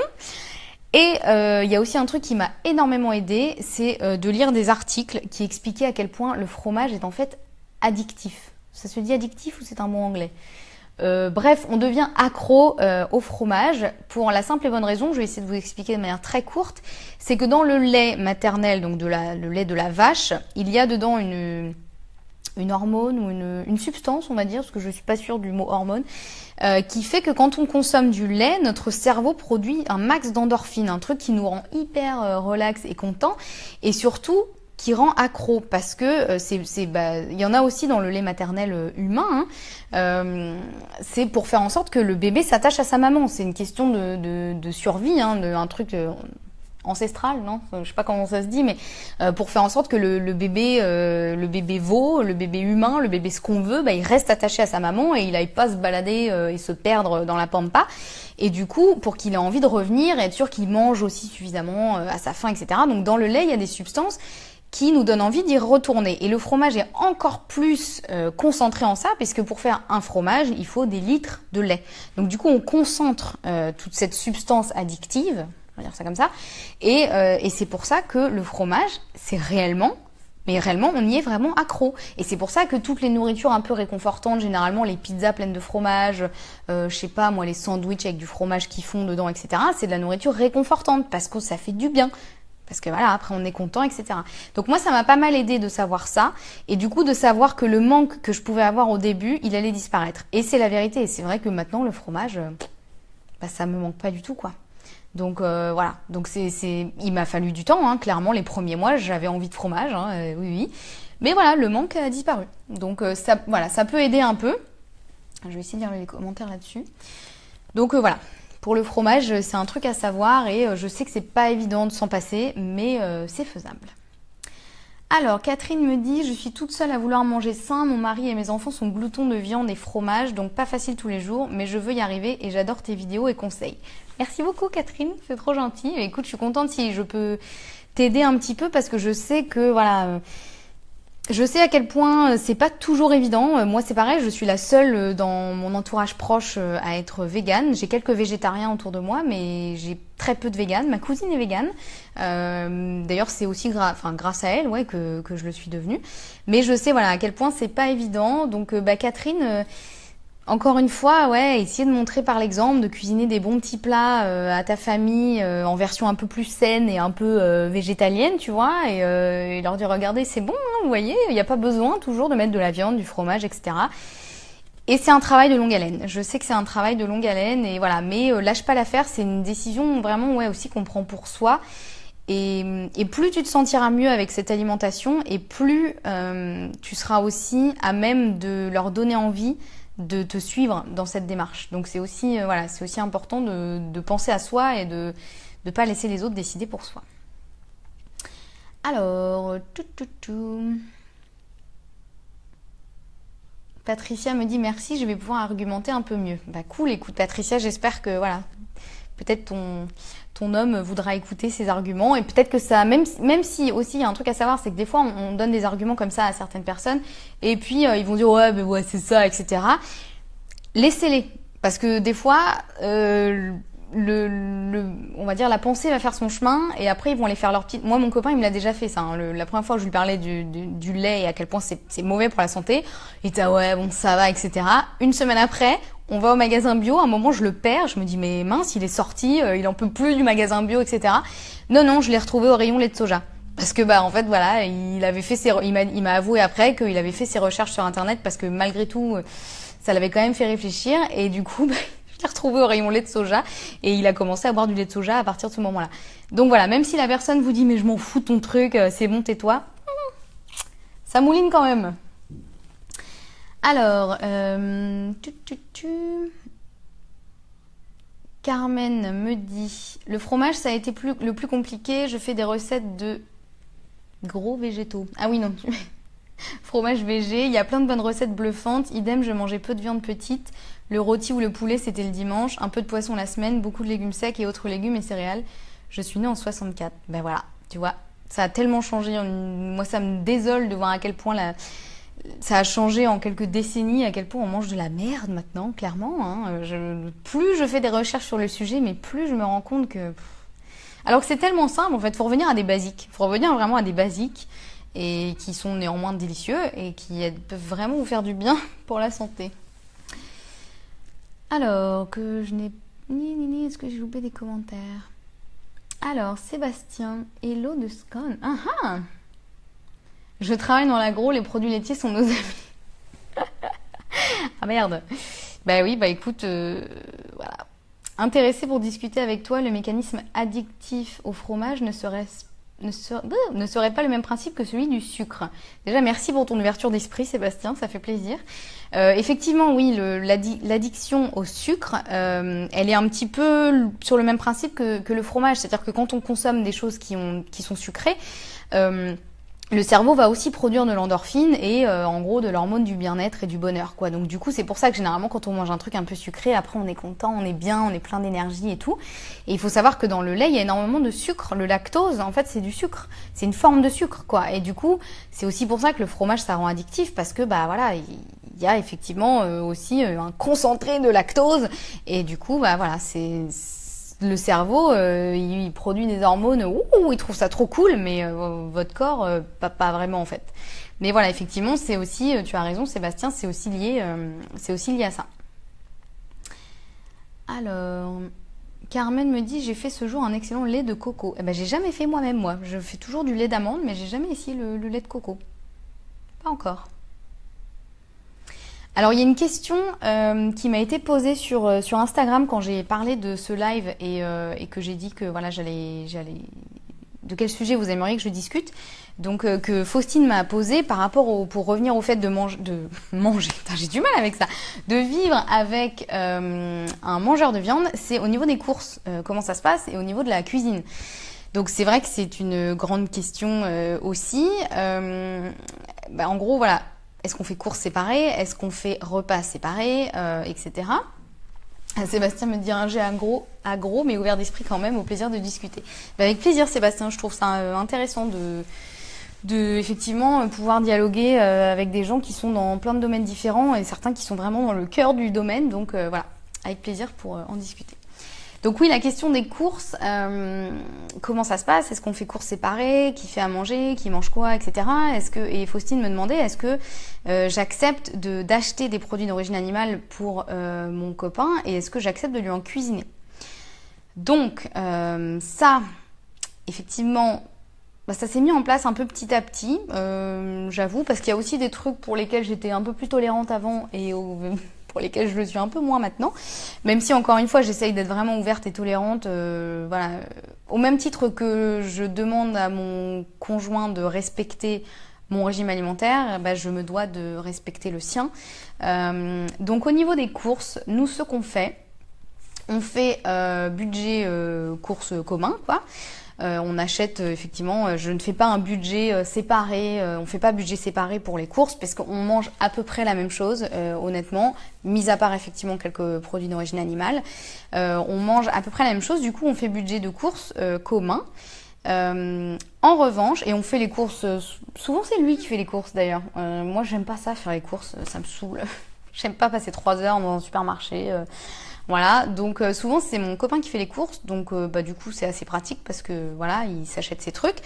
Et il y a aussi un truc qui m'a énormément aidée, c'est de lire des articles qui expliquaient à quel point le fromage est en fait addictif. Ça se dit addictif ou c'est un mot anglais? Bref, on devient accro au fromage pour la simple et bonne raison, je vais essayer de vous expliquer de manière très courte, c'est que dans le lait maternel, donc le lait de la vache, il y a dedans une hormone ou une substance, on va dire, parce que je ne suis pas sûre du mot hormone, qui fait que quand on consomme du lait, notre cerveau produit un max d'endorphines, un truc qui nous rend hyper relax et content, et surtout qui rend accro, parce que il y en a aussi dans le lait maternel humain, c'est pour faire en sorte que le bébé s'attache à sa maman. C'est une question de survie, un truc ancestral, non? Je sais pas comment ça se dit, mais pour faire en sorte que le bébé veau, le bébé humain, le bébé ce qu'on veut, il reste attaché à sa maman et il aille pas se balader et se perdre dans la pampa. Et du coup, pour qu'il ait envie de revenir et être sûr qu'il mange aussi suffisamment à sa faim, etc. Donc dans le lait, il y a des substances qui nous donne envie d'y retourner. Et le fromage est encore plus concentré en ça, puisque pour faire un fromage, il faut des litres de lait. Donc du coup, on concentre toute cette substance addictive, on va dire ça comme ça, et c'est pour ça que le fromage, c'est réellement, on y est vraiment accro. Et c'est pour ça que toutes les nourritures un peu réconfortantes, généralement les pizzas pleines de fromage, je sais pas moi, les sandwichs avec du fromage qui fond dedans, etc., c'est de la nourriture réconfortante, parce que ça fait du bien. Parce que voilà, après on est content, etc. Donc moi, ça m'a pas mal aidé de savoir ça. Et du coup, de savoir que le manque que je pouvais avoir au début, il allait disparaître. Et c'est la vérité. Et c'est vrai que maintenant, le fromage, ça me manque pas du tout, quoi. Donc voilà. Donc il m'a fallu du temps, clairement. Les premiers mois, j'avais envie de fromage, oui. Mais voilà, le manque a disparu. Donc ça peut aider un peu. Je vais essayer de lire les commentaires là-dessus. Donc voilà. Pour le fromage, c'est un truc à savoir et je sais que c'est pas évident de s'en passer, mais c'est faisable. Alors, Catherine me dit, je suis toute seule à vouloir manger sain, mon mari et mes enfants sont gloutons de viande et fromage, donc pas facile tous les jours, mais je veux y arriver et j'adore tes vidéos et conseils. Merci beaucoup Catherine, c'est trop gentil. Et écoute, je suis contente si je peux t'aider un petit peu parce que je sais que voilà... Je sais à quel point c'est pas toujours évident. Moi, c'est pareil, je suis la seule dans mon entourage proche à être végane. J'ai quelques végétariens autour de moi, mais j'ai très peu de véganes. Ma cousine est végane. D'ailleurs, c'est aussi grâce à elle, que je le suis devenue. Mais je sais, à quel point c'est pas évident. Donc, Catherine, encore une fois, essayer de montrer par l'exemple, de cuisiner des bons petits plats à ta famille en version un peu plus saine et un peu végétalienne, tu vois, et leur dire, regardez, c'est bon, vous voyez, il n'y a pas besoin toujours de mettre de la viande, du fromage, etc. Et c'est un travail de longue haleine. Je sais que c'est un travail de longue haleine, et voilà, mais lâche pas l'affaire, c'est une décision vraiment, aussi qu'on prend pour soi. Et plus tu te sentiras mieux avec cette alimentation, et plus tu seras aussi à même de leur donner envie de te suivre dans cette démarche. Donc c'est aussi c'est aussi important de penser à soi et de ne pas laisser les autres décider pour soi. Alors, Patricia me dit merci, je vais pouvoir argumenter un peu mieux. Bah cool, écoute Patricia, j'espère que peut-être ton homme voudra écouter ces arguments et peut-être que ça, même si aussi il y a un truc à savoir, c'est que des fois on donne des arguments comme ça à certaines personnes et puis ils vont dire ouais c'est ça, etc. Laissez-les, parce que des fois on va dire la pensée va faire son chemin et après ils vont aller faire leur petite... Moi mon copain il me l'a déjà fait ça, la première fois que je lui parlais du lait et à quel point c'est mauvais pour la santé, il était ouais bon ça va, etc. Une semaine après on va au magasin bio, à un moment je le perds, je me dis mais mince il est sorti, il en peut plus du magasin bio, etc. Non je l'ai retrouvé au rayon lait de soja. Parce que en fait voilà, il avait fait il m'a avoué après qu'il avait fait ses recherches sur internet parce que malgré tout ça l'avait quand même fait réfléchir et du coup je l'ai retrouvé au rayon lait de soja et il a commencé à boire du lait de soja à partir de ce moment-là. Donc voilà, même si la personne vous dit mais je m'en fous de ton truc, c'est bon tais-toi, ça mouline quand même. Alors, Carmen me dit le fromage ça a été le plus compliqué, je fais des recettes de gros végétaux. Ah oui non, fromage végé, il y a plein de bonnes recettes bluffantes, idem je mangeais peu de viande petite, le rôti ou le poulet c'était le dimanche, un peu de poisson la semaine, beaucoup de légumes secs et autres légumes et céréales. Je suis née en 64, ben voilà, tu vois, ça a tellement changé. Moi, ça me désole de voir à quel point ça a changé en quelques décennies, à quel point on mange de la merde maintenant, clairement. Hein. Plus je fais des recherches sur le sujet, mais plus je me rends compte que... Alors que c'est tellement simple, en fait, il faut revenir à des basiques. Il faut revenir vraiment à des basiques, et qui sont néanmoins délicieux, et qui peuvent vraiment vous faire du bien pour la santé. Alors, que je n'ai... Est-ce que j'ai loupé des commentaires? Alors, Sébastien, hello de Scone. Ah ah! Je travaille dans l'agro, les produits laitiers sont nos amis. Ah merde. Bah oui, bah écoute, voilà. Intéressé pour discuter avec toi, le mécanisme addictif au fromage ne serait pas le même principe que celui du sucre. Déjà, merci pour ton ouverture d'esprit, Sébastien, ça fait plaisir. Effectivement, oui, l'addiction au sucre, elle est un petit peu sur le même principe que le fromage. C'est-à-dire que quand on consomme des choses qui sont sucrées, le cerveau va aussi produire de l'endorphine et en gros de l'hormone du bien-être et du bonheur, quoi. Donc du coup, c'est pour ça que généralement quand on mange un truc un peu sucré, après on est content, on est bien, on est plein d'énergie et tout. Et il faut savoir que dans le lait, il y a énormément de sucre. Le lactose, en fait, c'est du sucre. C'est une forme de sucre, quoi. Et du coup, c'est aussi pour ça que le fromage, ça rend addictif parce que bah voilà, il y a effectivement aussi un concentré de lactose et du coup, bah voilà, le cerveau, il produit des hormones, il trouve ça trop cool, mais votre corps, pas vraiment en fait. Mais voilà, effectivement, c'est aussi, tu as raison Sébastien, c'est aussi lié à ça. Alors, Carmen me dit, j'ai fait ce jour un excellent lait de coco. Eh ben, j'ai jamais fait moi-même, moi. Je fais toujours du lait d'amande, mais j'ai jamais essayé le lait de coco. Pas encore. Alors il y a une question qui m'a été posée sur Instagram quand j'ai parlé de ce live et que j'ai dit que voilà j'allais de quel sujet vous aimeriez que je discute. Donc que Faustine m'a posé par rapport pour revenir au fait de manger, putain, j'ai du mal avec ça, de vivre avec un mangeur de viande, c'est au niveau des courses, comment ça se passe et au niveau de la cuisine. Donc c'est vrai que c'est une grande question aussi. En gros voilà. Est-ce qu'on fait courses séparées? Est-ce qu'on fait repas séparés, etc. Sébastien me dit un jet agro, mais ouvert d'esprit quand même, au plaisir de discuter. Avec plaisir Sébastien, je trouve ça intéressant de effectivement pouvoir dialoguer avec des gens qui sont dans plein de domaines différents et certains qui sont vraiment dans le cœur du domaine. Donc voilà, avec plaisir pour en discuter. Donc oui, la question des courses, comment ça se passe? Est-ce qu'on fait courses séparées? Qui fait à manger? Qui mange quoi? Etc. Et Faustine me demandait, est-ce que j'accepte d'acheter des produits d'origine animale pour mon copain et est-ce que j'accepte de lui en cuisiner? Donc ça, effectivement, ça s'est mis en place un peu petit à petit, j'avoue, parce qu'il y a aussi des trucs pour lesquels j'étais un peu plus tolérante avant et pour lesquels je le suis un peu moins maintenant, même si encore une fois j'essaye d'être vraiment ouverte et tolérante, voilà, au même titre que je demande à mon conjoint de respecter mon régime alimentaire, je me dois de respecter le sien. Donc au niveau des courses, nous ce qu'on fait, on fait budget courses commun, quoi. On achète effectivement, je ne fais pas un budget séparé, on fait pas budget séparé pour les courses parce qu'on mange à peu près la même chose, honnêtement, mis à part effectivement quelques produits d'origine animale. On mange à peu près la même chose, du coup on fait budget de courses commun. En revanche, et on fait les courses, souvent c'est lui qui fait les courses d'ailleurs. Moi j'aime pas ça, faire les courses, ça me saoule. J'aime pas passer 3 heures dans un supermarché. Voilà, donc souvent c'est mon copain qui fait les courses, donc du coup c'est assez pratique parce que voilà, il s'achète ses trucs.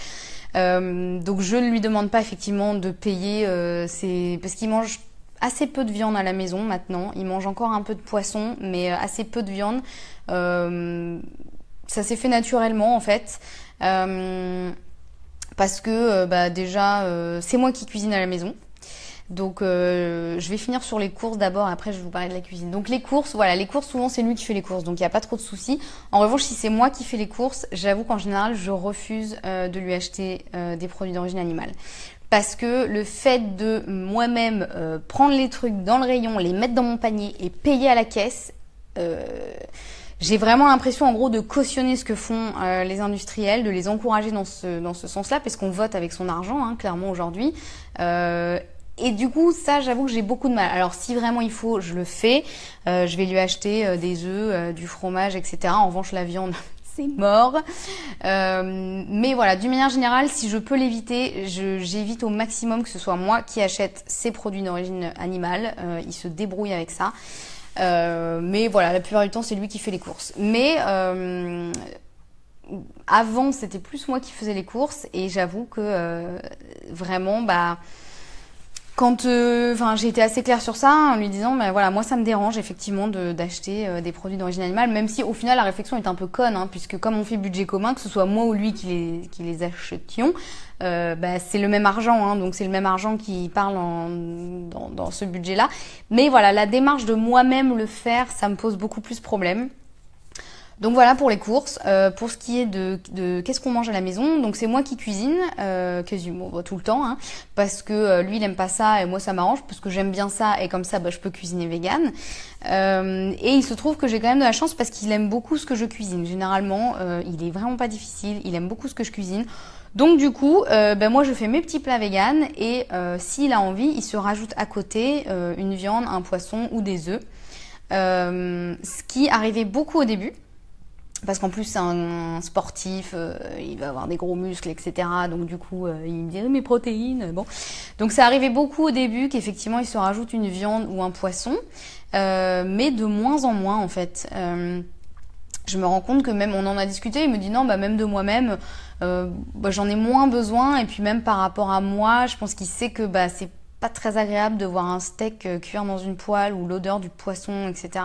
Donc je ne lui demande pas effectivement de payer parce qu'il mange assez peu de viande à la maison maintenant. Il mange encore un peu de poisson, mais assez peu de viande. Ça s'est fait naturellement en fait. Parce que déjà c'est moi qui cuisine à la maison. Donc je vais finir sur les courses d'abord, après je vais vous parler de la cuisine. Donc les courses, voilà, les courses souvent c'est lui qui fait les courses, donc il n'y a pas trop de soucis. En revanche, si c'est moi qui fais les courses, j'avoue qu'en général je refuse de lui acheter des produits d'origine animale. Parce que le fait de moi-même prendre les trucs dans le rayon, les mettre dans mon panier et payer à la caisse, j'ai vraiment l'impression en gros de cautionner ce que font les industriels, de les encourager dans ce sens-là, parce qu'on vote avec son argent, hein, clairement aujourd'hui. Et du coup, ça, j'avoue que j'ai beaucoup de mal. Alors, si vraiment il faut, je le fais. Je vais lui acheter des œufs, du fromage, etc. En revanche, la viande, c'est mort. Mais voilà, d'une manière générale, si je peux l'éviter, j'évite au maximum que ce soit moi qui achète ces produits d'origine animale. Il se débrouille avec ça. Mais voilà, la plupart du temps, c'est lui qui fait les courses. Mais avant, c'était plus moi qui faisais les courses et j'avoue que vraiment, bah, quand, j'ai été assez claire sur ça, en lui disant, bah voilà, moi ça me dérange effectivement d'acheter des produits d'origine animale, même si au final la réflexion est un peu conne, hein, puisque comme on fait budget commun, que ce soit moi ou lui qui les achetions, bah, c'est le même argent, hein, donc c'est le même argent qui parle dans ce budget-là. Mais voilà, la démarche de moi-même le faire, ça me pose beaucoup plus de problèmes. Donc voilà pour les courses. Pour ce qui est de qu'est-ce qu'on mange à la maison, donc c'est moi qui cuisine quasiment tout le temps, hein, parce que lui il aime pas ça et moi ça m'arrange parce que j'aime bien ça et comme ça bah, je peux cuisiner vegan. Et il se trouve que j'ai quand même de la chance parce qu'il aime beaucoup ce que je cuisine. Généralement il est vraiment pas difficile, il aime beaucoup ce que je cuisine. Donc du coup, ben moi je fais mes petits plats vegan et s'il a envie, il se rajoute à côté une viande, un poisson ou des œufs. Ce qui arrivait beaucoup au début. Parce qu'en plus c'est un sportif, il va avoir des gros muscles, etc. Donc du coup, il me dit mes protéines. Bon, donc ça arrivait beaucoup au début qu'effectivement il se rajoute une viande ou un poisson, mais de moins en moins en fait. Je me rends compte que même on en a discuté, il me dit non, bah même de moi-même, bah, j'en ai moins besoin. Et puis même par rapport à moi, je pense qu'il sait que bah c'est pas très agréable de voir un steak cuire dans une poêle ou l'odeur du poisson, etc.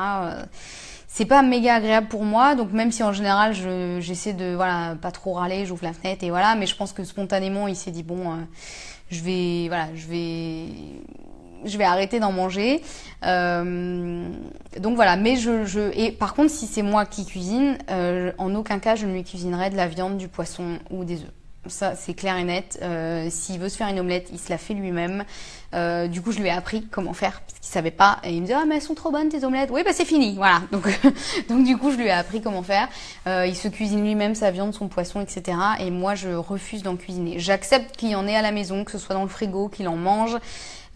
C'est pas méga agréable pour moi, donc même si en général j'essaie de voilà pas trop râler, j'ouvre la fenêtre et voilà, mais je pense que spontanément il s'est dit bon, je vais arrêter d'en manger. Donc voilà, mais et par contre si c'est moi qui cuisine, en aucun cas je ne lui cuisinerai de la viande, du poisson ou des œufs. Ça c'est clair et net. S'il veut se faire une omelette, il se la fait lui-même. Du coup je lui ai appris comment faire parce qu'il savait pas et il me disait ah mais elles sont trop bonnes tes omelettes. Oui bah c'est fini, voilà. Donc du coup je lui ai appris comment faire. Il se cuisine lui-même sa viande, son poisson, etc. Et moi je refuse d'en cuisiner. J'accepte qu'il y en ait à la maison, que ce soit dans le frigo, qu'il en mange.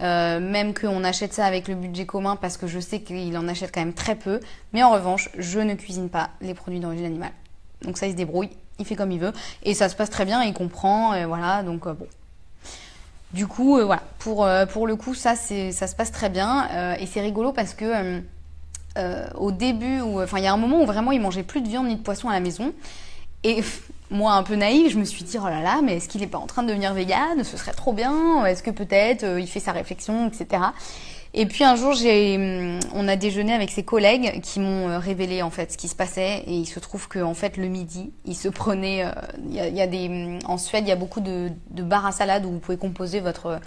Même qu'on achète ça avec le budget commun parce que je sais qu'il en achète quand même très peu. Mais en revanche, je ne cuisine pas les produits d'origine animale. Donc ça il se débrouille, il fait comme il veut et ça se passe très bien, il comprend, et voilà, donc bon. Du coup, voilà, pour le coup, ça se passe très bien et c'est rigolo parce que au début, il y a un moment où vraiment il mangeait plus de viande ni de poisson à la maison et moi, un peu naïve, je me suis dit oh là là, mais est-ce qu'il est pas en train de devenir vegan? Ce serait trop bien. Est-ce que peut-être il fait sa réflexion, etc. Et puis un jour, on a déjeuné avec ses collègues qui m'ont révélé en fait ce qui se passait. Et il se trouve que en fait le midi, il se prenait. En Suède, il y a beaucoup de bars à salade où vous pouvez composer votre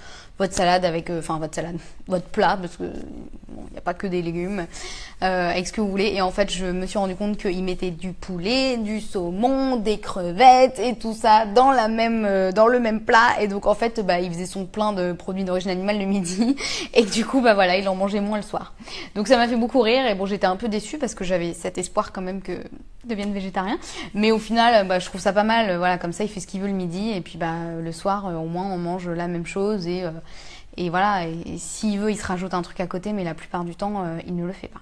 salade avec, votre plat parce que bon, il n'y a pas que des légumes avec ce que vous voulez. Et en fait, je me suis rendu compte qu'il mettait du poulet, du saumon, des crevettes et tout ça dans le même plat. Et donc en fait, bah, il faisait son plein de produits d'origine animale le midi. Et du coup, bah voilà, il en mangeait moins le soir. Donc ça m'a fait beaucoup rire et bon, j'étais un peu déçue parce que j'avais cet espoir quand même que devienne végétarien. Mais au final, bah, je trouve ça pas mal. Voilà, comme ça, il fait ce qu'il veut le midi et puis bah le soir, au moins, on mange la même chose et voilà. Et s'il veut, il se rajoute un truc à côté, mais la plupart du temps, il ne le fait pas.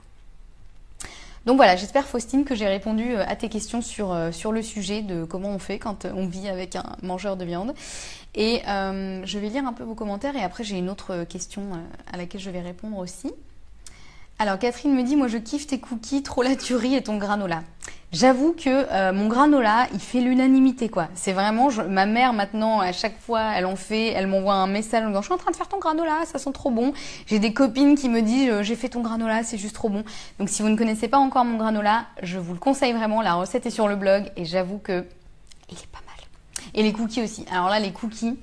Donc voilà, j'espère Faustine que j'ai répondu à tes questions sur le sujet de comment on fait quand on vit avec un mangeur de viande. Et je vais lire un peu vos commentaires et après j'ai une autre question à laquelle je vais répondre aussi. Alors Catherine me dit, moi je kiffe tes cookies, trop la tuerie et ton granola. J'avoue que mon granola, il fait l'unanimité quoi. C'est vraiment, ma mère maintenant, à chaque fois, elle m'envoie un message en disant, je suis en train de faire ton granola, ça sent trop bon. J'ai des copines qui me disent, j'ai fait ton granola, c'est juste trop bon. Donc si vous ne connaissez pas encore mon granola, je vous le conseille vraiment, la recette est sur le blog et j'avoue que il est pas mal. Et les cookies aussi. Alors là, les cookies,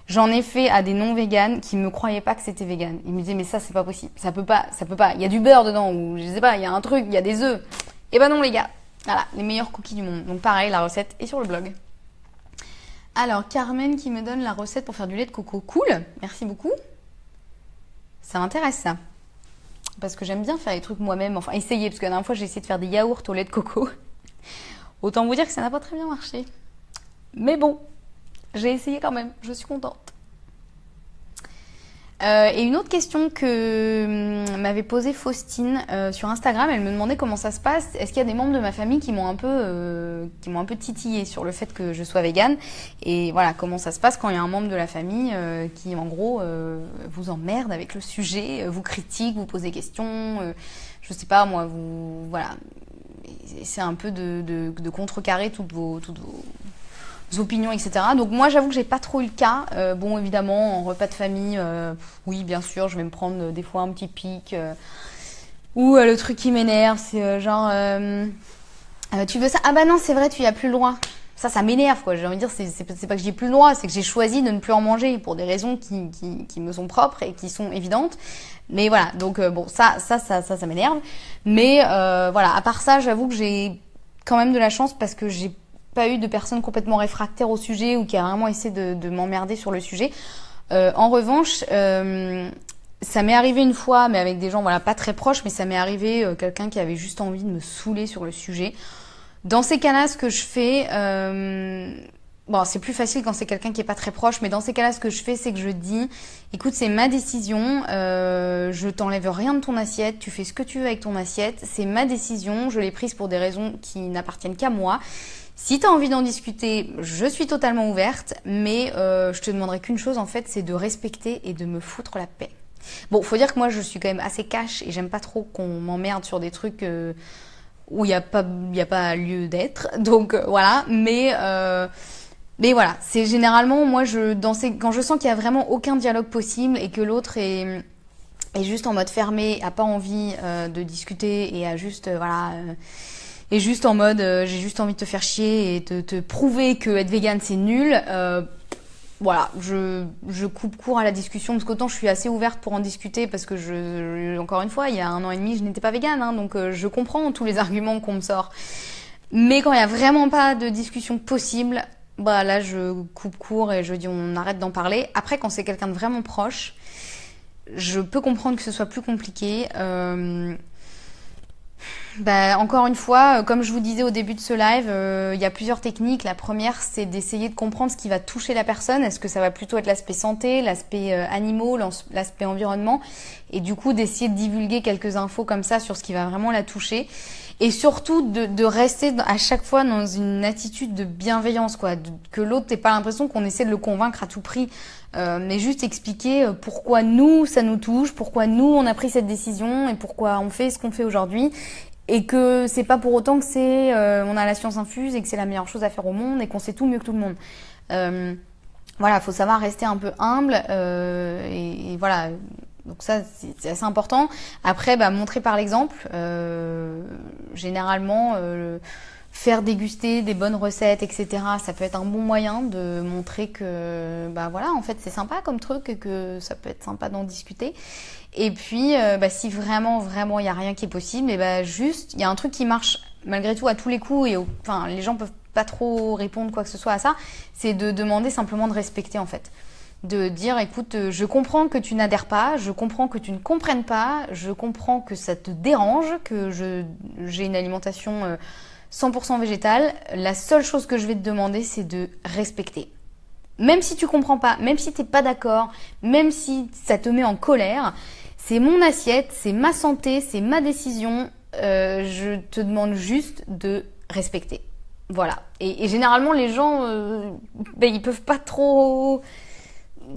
j'en ai fait à des non-véganes qui me croyaient pas que c'était vegan. Ils me disaient, mais ça, c'est pas possible. Ça peut pas. Il y a du beurre dedans ou je sais pas, il y a un truc, il y a des œufs. Et ben non, les gars. Voilà, les meilleurs cookies du monde. Donc pareil, la recette est sur le blog. Alors, Carmen qui me donne la recette pour faire du lait de coco. Cool, merci beaucoup. Ça m'intéresse ça. Parce que j'aime bien faire les trucs moi-même. Enfin, essayer, parce que la dernière fois, j'ai essayé de faire des yaourts au lait de coco. Autant vous dire que ça n'a pas très bien marché. Mais bon, j'ai essayé quand même, je suis contente. Et une autre question que m'avait posée Faustine sur Instagram, elle me demandait comment ça se passe. Est-ce qu'il y a des membres de ma famille qui m'ont un peu titillé sur le fait que je sois végane? Et voilà, comment ça se passe quand il y a un membre de la famille qui, en gros, vous emmerde avec le sujet, vous critique, vous pose des questions, je sais pas, moi, voilà. C'est un peu de contrecarrer toutes vos opinions, etc. Donc moi, j'avoue que j'ai pas trop eu le cas. Bon, évidemment, en repas de famille, oui, bien sûr, je vais me prendre des fois un petit pic. Ou le truc qui m'énerve, c'est genre, tu veux ça? Ah bah non, c'est vrai, tu y as plus le droit. Ça m'énerve, quoi. J'ai envie de dire, c'est pas que j'ai plus le droit, c'est que j'ai choisi de ne plus en manger pour des raisons qui me sont propres et qui sont évidentes. Mais voilà, donc bon, ça m'énerve. Mais voilà, à part ça, j'avoue que j'ai quand même de la chance parce que j'ai pas eu de personnes complètement réfractaires au sujet ou qui a vraiment essayé de m'emmerder sur le sujet. En revanche, ça m'est arrivé une fois, mais avec des gens voilà pas très proches, mais ça m'est arrivé quelqu'un qui avait juste envie de me saouler sur le sujet. Dans ces cas-là, ce que je fais, bon, c'est plus facile quand c'est quelqu'un qui est pas très proche, mais dans ces cas-là, ce que je fais, c'est que je dis, écoute, c'est ma décision, je t'enlève rien de ton assiette, tu fais ce que tu veux avec ton assiette, c'est ma décision, je l'ai prise pour des raisons qui n'appartiennent qu'à moi. Si tu as envie d'en discuter, je suis totalement ouverte, mais je te demanderai qu'une chose en fait, c'est de respecter et de me foutre la paix. Bon, faut dire que moi je suis quand même assez cash et j'aime pas trop qu'on m'emmerde sur des trucs où il y a pas lieu d'être. Donc voilà, mais voilà, c'est généralement moi quand je sens qu'il y a vraiment aucun dialogue possible et que l'autre est juste en mode fermé, a pas envie de discuter et a juste voilà. Et juste en mode, j'ai juste envie de te faire chier et te prouver que être vegan c'est nul. Voilà, je coupe court à la discussion parce qu'autant je suis assez ouverte pour en discuter parce que encore une fois, il y a 1 an et demi, je n'étais pas végane, hein, donc je comprends tous les arguments qu'on me sort. Mais quand il y a vraiment pas de discussion possible, bah là je coupe court et je dis on arrête d'en parler. Après, quand c'est quelqu'un de vraiment proche, je peux comprendre que ce soit plus compliqué. Bah, encore une fois, comme je vous disais au début de ce live, il y a plusieurs techniques. La première, c'est d'essayer de comprendre ce qui va toucher la personne. Est-ce que ça va plutôt être l'aspect santé, l'aspect animaux, l'aspect environnement? Et du coup, d'essayer de divulguer quelques infos comme ça sur ce qui va vraiment la toucher. Et surtout, de rester à chaque fois dans une attitude de bienveillance, quoi. Que l'autre n'ait pas l'impression qu'on essaie de le convaincre à tout prix. Mais juste expliquer pourquoi nous, ça nous touche, pourquoi nous, on a pris cette décision et pourquoi on fait ce qu'on fait aujourd'hui. Et que c'est pas pour autant que on a la science infuse et que c'est la meilleure chose à faire au monde et qu'on sait tout mieux que tout le monde. Voilà, faut savoir rester un peu humble et voilà. Donc ça, c'est assez important. Après, bah, montrer par l'exemple. Généralement, faire déguster des bonnes recettes, etc. Ça peut être un bon moyen de montrer que, bah voilà, en fait, c'est sympa comme truc et que ça peut être sympa d'en discuter. Et puis, bah, si vraiment, il y a rien qui est possible, et bah juste, il y a un truc qui marche malgré tout à tous les coups et enfin, les gens peuvent pas trop répondre quoi que ce soit à ça. C'est de demander simplement de respecter en fait. De dire, écoute, je comprends que tu n'adhères pas, je comprends que tu ne comprennes pas, je comprends que ça te dérange, que j'ai une alimentation 100% végétale. La seule chose que je vais te demander, c'est de respecter. Même si tu comprends pas, même si t'es pas d'accord, même si ça te met en colère, c'est mon assiette, c'est ma santé, c'est ma décision. Je te demande juste de respecter. Voilà. Et généralement, les gens, ils peuvent pas trop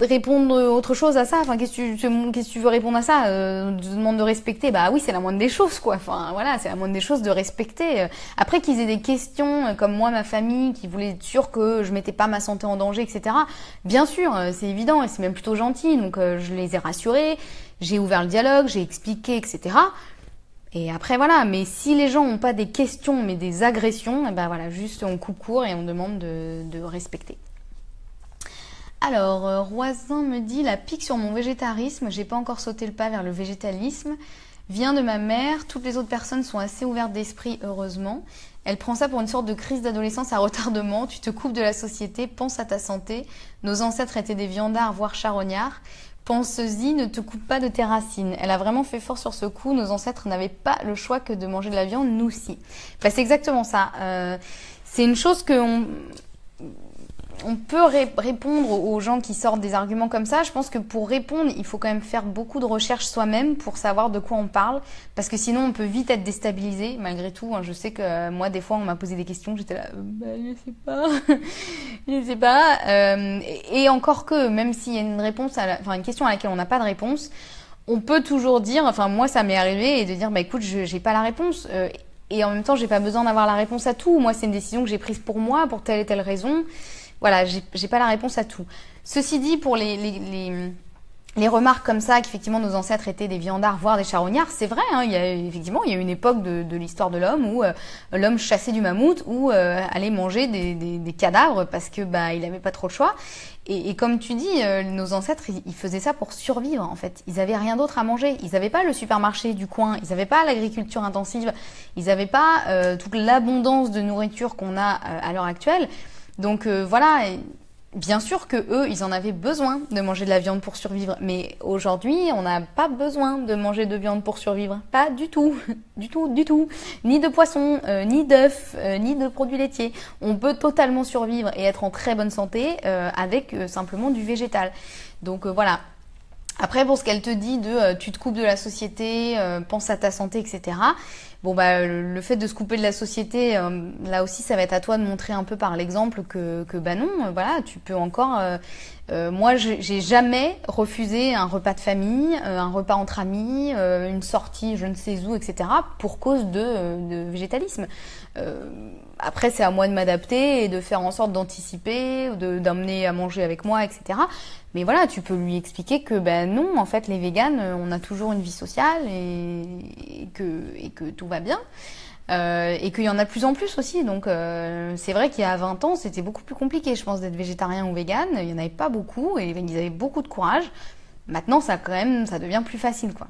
répondre autre chose à ça. Enfin, qu'est-ce que tu veux répondre à ça? Je te demande de respecter. Bah oui, c'est la moindre des choses, quoi. Enfin, voilà, c'est la moindre des choses de respecter. Après qu'ils aient des questions, comme moi, ma famille, qui voulait être sûre que je mettais pas ma santé en danger, etc. Bien sûr, c'est évident et c'est même plutôt gentil. Donc, je les ai rassurés, j'ai ouvert le dialogue, j'ai expliqué, etc. Et après, voilà. Mais si les gens n'ont pas des questions, mais des agressions, et ben voilà, juste on coupe court et on demande de respecter. Alors, Roisin me dit, la pique sur mon végétarisme, j'ai pas encore sauté le pas vers le végétalisme, vient de ma mère, toutes les autres personnes sont assez ouvertes d'esprit, heureusement. Elle prend ça pour une sorte de crise d'adolescence à retardement, tu te coupes de la société, pense à ta santé, nos ancêtres étaient des viandards, voire charognards, pense-y, ne te coupe pas de tes racines. Elle a vraiment fait fort sur ce coup, nos ancêtres n'avaient pas le choix que de manger de la viande, nous si. Bah, c'est exactement ça. C'est une chose que on peut répondre aux gens qui sortent des arguments comme ça. Je pense que pour répondre, il faut quand même faire beaucoup de recherches soi-même pour savoir de quoi on parle. Parce que sinon, on peut vite être déstabilisé, malgré tout. Je sais que moi, des fois, on m'a posé des questions, j'étais là, je sais pas, je sais pas. Et encore que, même s'il y a une réponse, une question à laquelle on n'a pas de réponse, on peut toujours dire, enfin moi ça m'est arrivé, et de dire, écoute, j'ai pas la réponse. Et en même temps, j'ai pas besoin d'avoir la réponse à tout. Moi, c'est une décision que j'ai prise pour moi, pour telle et telle raison. Voilà, j'ai pas la réponse à tout. Ceci dit, pour les remarques comme ça, qu'effectivement nos ancêtres étaient des viandards, voire des charognards, c'est vrai, il y a une époque de l'histoire de l'homme où l'homme chassait du mammouth ou allait manger des cadavres parce que il avait pas trop le choix. Et comme tu dis, nos ancêtres, ils faisaient ça pour survivre en fait. Ils avaient rien d'autre à manger. Ils avaient pas le supermarché du coin, ils avaient pas l'agriculture intensive, ils avaient pas toute l'abondance de nourriture qu'on a à l'heure actuelle. Donc voilà. Bien sûr que eux, ils en avaient besoin de manger de la viande pour survivre, mais aujourd'hui, on n'a pas besoin de manger de viande pour survivre, pas du tout, du tout, du tout, ni de poisson, ni d'œufs, ni de produits laitiers. On peut totalement survivre et être en très bonne santé avec simplement du végétal. Donc voilà. Après, pour ce qu'elle te dit de tu te coupes de la société, pense à ta santé, etc. Bon le fait de se couper de la société, là aussi ça va être à toi de montrer un peu par l'exemple que non, voilà, tu peux encore. Moi, j'ai jamais refusé un repas de famille, un repas entre amis, une sortie, je ne sais où, etc. pour cause de végétalisme. Après, c'est à moi de m'adapter et de faire en sorte d'anticiper, d'amener à manger avec moi, etc. Mais voilà, tu peux lui expliquer que non, en fait, les véganes, on a toujours une vie sociale et que tout va bien. Et qu'il y en a de plus en plus aussi. Donc c'est vrai qu'il y a 20 ans, c'était beaucoup plus compliqué, je pense, d'être végétarien ou végane. Il n'y en avait pas beaucoup et ils avaient beaucoup de courage. Maintenant, ça devient plus facile, quoi.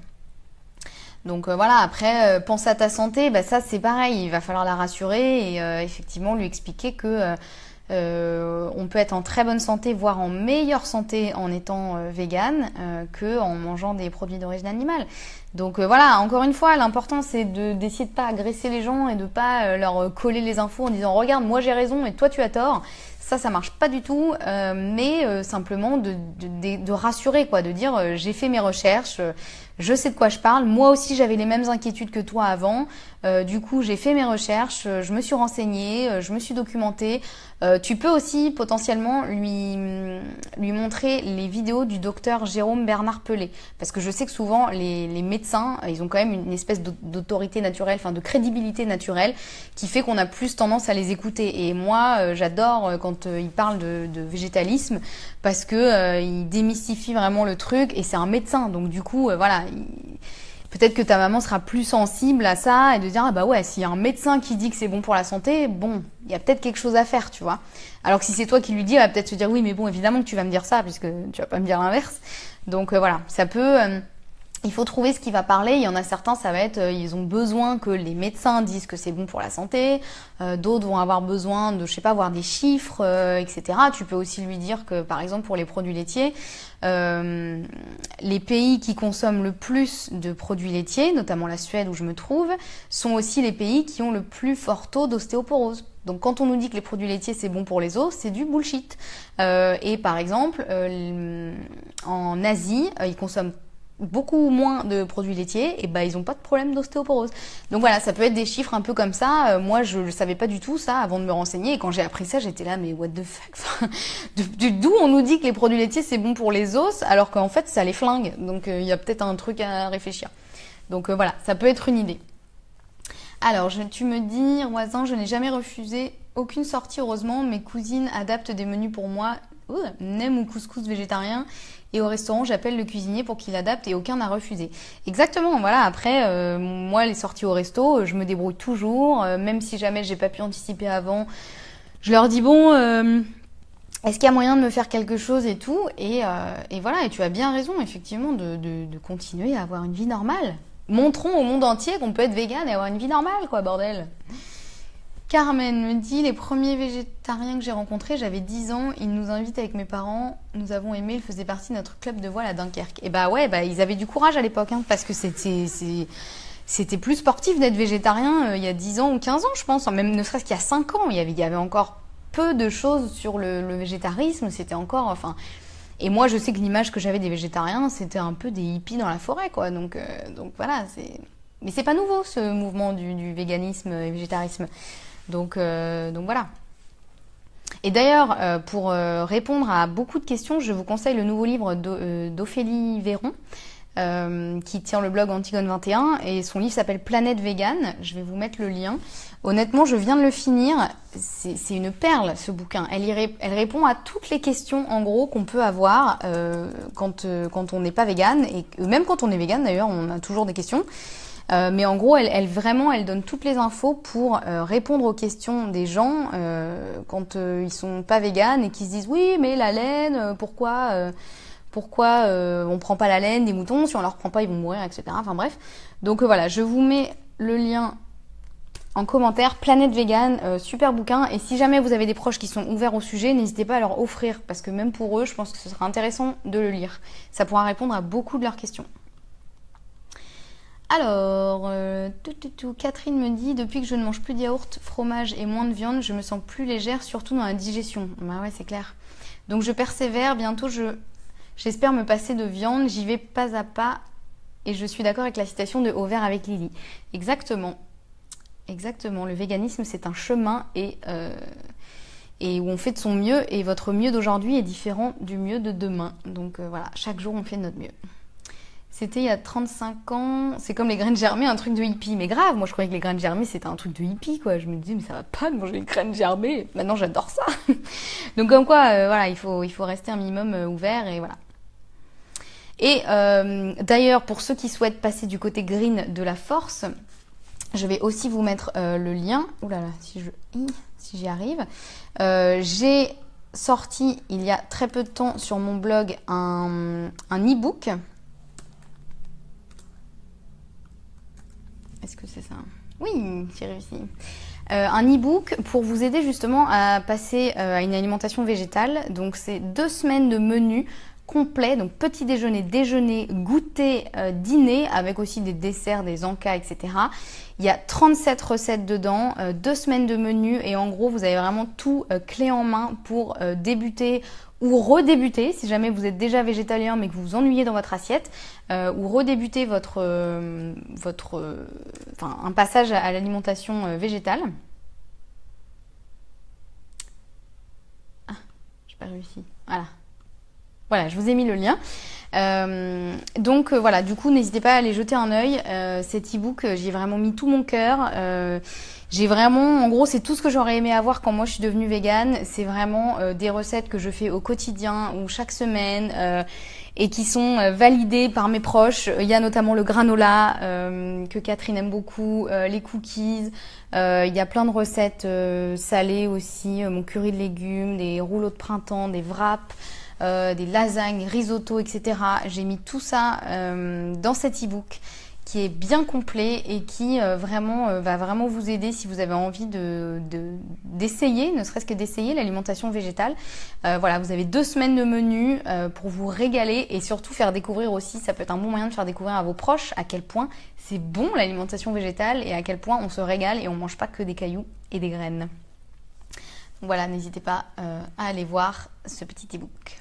Donc voilà, après, pense à ta santé, ça c'est pareil, il va falloir la rassurer et effectivement lui expliquer que on peut être en très bonne santé, voire en meilleure santé en étant végane que en mangeant des produits d'origine animale. Donc voilà, encore une fois, l'important c'est d'essayer de pas agresser les gens et de pas leur coller les infos en disant regarde, moi j'ai raison et toi tu as tort. Ça marche pas du tout, mais simplement de rassurer, quoi, de dire j'ai fait mes recherches, je sais de quoi je parle. Moi aussi j'avais les mêmes inquiétudes que toi avant. Du coup j'ai fait mes recherches, je me suis renseignée, je me suis documentée. Tu peux aussi potentiellement lui montrer les vidéos du docteur Jérôme Bernard Pelé, parce que je sais que souvent les médecins, ils ont quand même une espèce d'autorité naturelle, enfin de crédibilité naturelle, qui fait qu'on a plus tendance à les écouter. Et moi j'adore quand ils parlent de végétalisme, parce que il démystifie vraiment le truc, et c'est un médecin, donc du coup voilà. Peut-être que ta maman sera plus sensible à ça et de dire ah bah ouais, s'il y a un médecin qui dit que c'est bon pour la santé, bon, il y a peut-être quelque chose à faire, tu vois. Alors que si c'est toi qui lui dis, elle va peut-être se dire oui, mais bon, évidemment que tu vas me dire ça puisque tu vas pas me dire l'inverse. Donc voilà, ça peut. Il faut trouver ce qui va parler. Il y en a certains, ça va être, ils ont besoin que les médecins disent que c'est bon pour la santé. D'autres vont avoir besoin de, je sais pas, voir des chiffres, etc. Tu peux aussi lui dire que, par exemple, pour les produits laitiers, les pays qui consomment le plus de produits laitiers, notamment la Suède où je me trouve, sont aussi les pays qui ont le plus fort taux d'ostéoporose. Donc quand on nous dit que les produits laitiers c'est bon pour les os, c'est du bullshit. Et par exemple, en Asie, ils consomment beaucoup moins de produits laitiers, et ils ont pas de problème d'ostéoporose. Donc voilà, ça peut être des chiffres un peu comme ça. Moi, je le savais pas du tout ça avant de me renseigner, et quand j'ai appris ça, j'étais là, mais what the fuck, enfin, d'où on nous dit que les produits laitiers c'est bon pour les os, alors qu'en fait ça les flingue. Donc il y a peut-être un truc à réfléchir. Donc voilà, ça peut être une idée. Alors, tu me dis, Roisin, je n'ai jamais refusé aucune sortie, heureusement. Mes cousines adaptent des menus pour moi. Nem ou couscous végétarien. Et au restaurant, j'appelle le cuisinier pour qu'il adapte et aucun n'a refusé. Exactement, voilà. Après, moi, les sorties au resto, je me débrouille toujours. Même si jamais j'ai pas pu anticiper avant, je leur dis bon, est-ce qu'il y a moyen de me faire quelque chose et tout. Et voilà, et tu as bien raison, effectivement, de continuer à avoir une vie normale. Montrons au monde entier qu'on peut être végane et avoir une vie normale, quoi, bordel. Carmen me dit, les premiers végétariens que j'ai rencontrés, j'avais 10 ans, ils nous invitent avec mes parents, nous avons aimé, ils faisaient partie de notre club de voile à Dunkerque. Et ils avaient du courage à l'époque, parce que c'était plus sportif d'être végétarien il y a 10 ans ou 15 ans, je pense, même ne serait-ce qu'il y a 5 ans, il y avait encore peu de choses sur le végétarisme, c'était encore, enfin... Et moi, je sais que l'image que j'avais des végétariens, c'était un peu des hippies dans la forêt, quoi. Donc voilà, c'est... Mais c'est pas nouveau, ce mouvement du véganisme et végétarisme. Donc voilà. Et d'ailleurs, pour répondre à beaucoup de questions, je vous conseille le nouveau livre d'Ophélie Véron, qui tient le blog Antigone 21, et son livre s'appelle Planète Végane. Je vais vous mettre le lien. Honnêtement, je viens de le finir. C'est une perle, ce bouquin. Elle répond à toutes les questions, en gros, qu'on peut avoir quand on n'est pas végane. Et même quand on est végane, d'ailleurs, on a toujours des questions. Mais en gros, elle donne toutes les infos pour répondre aux questions des gens quand ils sont pas véganes et qui se disent oui, mais la laine, pourquoi on prend pas la laine des moutons, si on leur prend pas, ils vont mourir, etc. Enfin bref. Donc voilà, je vous mets le lien en commentaire, Planète Végane, super bouquin. Et si jamais vous avez des proches qui sont ouverts au sujet, n'hésitez pas à leur offrir, parce que même pour eux, je pense que ce sera intéressant de le lire. Ça pourra répondre à beaucoup de leurs questions. Alors, Catherine me dit, depuis que je ne mange plus de yaourt, fromage et moins de viande, je me sens plus légère, surtout dans la digestion. Bah ouais, c'est clair. Donc je persévère, bientôt j'espère me passer de viande, j'y vais pas à pas, et je suis d'accord avec la citation de Au vert avec Lily. Exactement. Exactement, le véganisme c'est un chemin et où on fait de son mieux, et votre mieux d'aujourd'hui est différent du mieux de demain. Donc voilà, chaque jour on fait de notre mieux. C'était il y a 35 ans, c'est comme les graines germées, un truc de hippie. Mais grave, moi je croyais que les graines germées c'était un truc de hippie, quoi. Je me disais, mais ça va pas de manger une graine germée. Maintenant j'adore ça. Donc comme quoi, voilà, il faut rester un minimum ouvert, et voilà. Et d'ailleurs, pour ceux qui souhaitent passer du côté green de la force, je vais aussi vous mettre le lien. Ouh là là, si j'y arrive. J'ai sorti il y a très peu de temps sur mon blog un e-book. Est-ce que c'est ça? Oui, j'ai réussi. Un e-book pour vous aider justement à passer à une alimentation végétale. Donc c'est 2 semaines de menu complet, donc petit déjeuner, déjeuner, goûter, dîner, avec aussi des desserts, des encas, etc. Il y a 37 recettes dedans, 2 semaines de menu, et en gros vous avez vraiment tout clé en main pour débuter ou redébuter, si jamais vous êtes déjà végétalien mais que vous vous ennuyez dans votre assiette, ou redébuter un passage à l'alimentation végétale. Ah, j'ai pas réussi. Voilà, je vous ai mis le lien. Donc voilà, du coup, n'hésitez pas à aller jeter un œil. Cet e-book, j'y ai vraiment mis tout mon cœur. J'ai vraiment, en gros, c'est tout ce que j'aurais aimé avoir quand moi je suis devenue végane. C'est vraiment des recettes que je fais au quotidien ou chaque semaine et qui sont validées par mes proches. Il y a notamment le granola que Catherine aime beaucoup, les cookies. Il y a plein de recettes salées aussi, mon curry de légumes, des rouleaux de printemps, des wraps. Des lasagnes, des risottos, etc. J'ai mis tout ça dans cet e-book qui est bien complet et qui va vraiment vous aider si vous avez envie d'essayer, ne serait-ce que d'essayer l'alimentation végétale. Voilà, vous avez 2 semaines de menu pour vous régaler et surtout faire découvrir aussi, ça peut être un bon moyen de faire découvrir à vos proches à quel point c'est bon l'alimentation végétale et à quel point on se régale et on mange pas que des cailloux et des graines. Voilà, n'hésitez pas à aller voir ce petit e-book.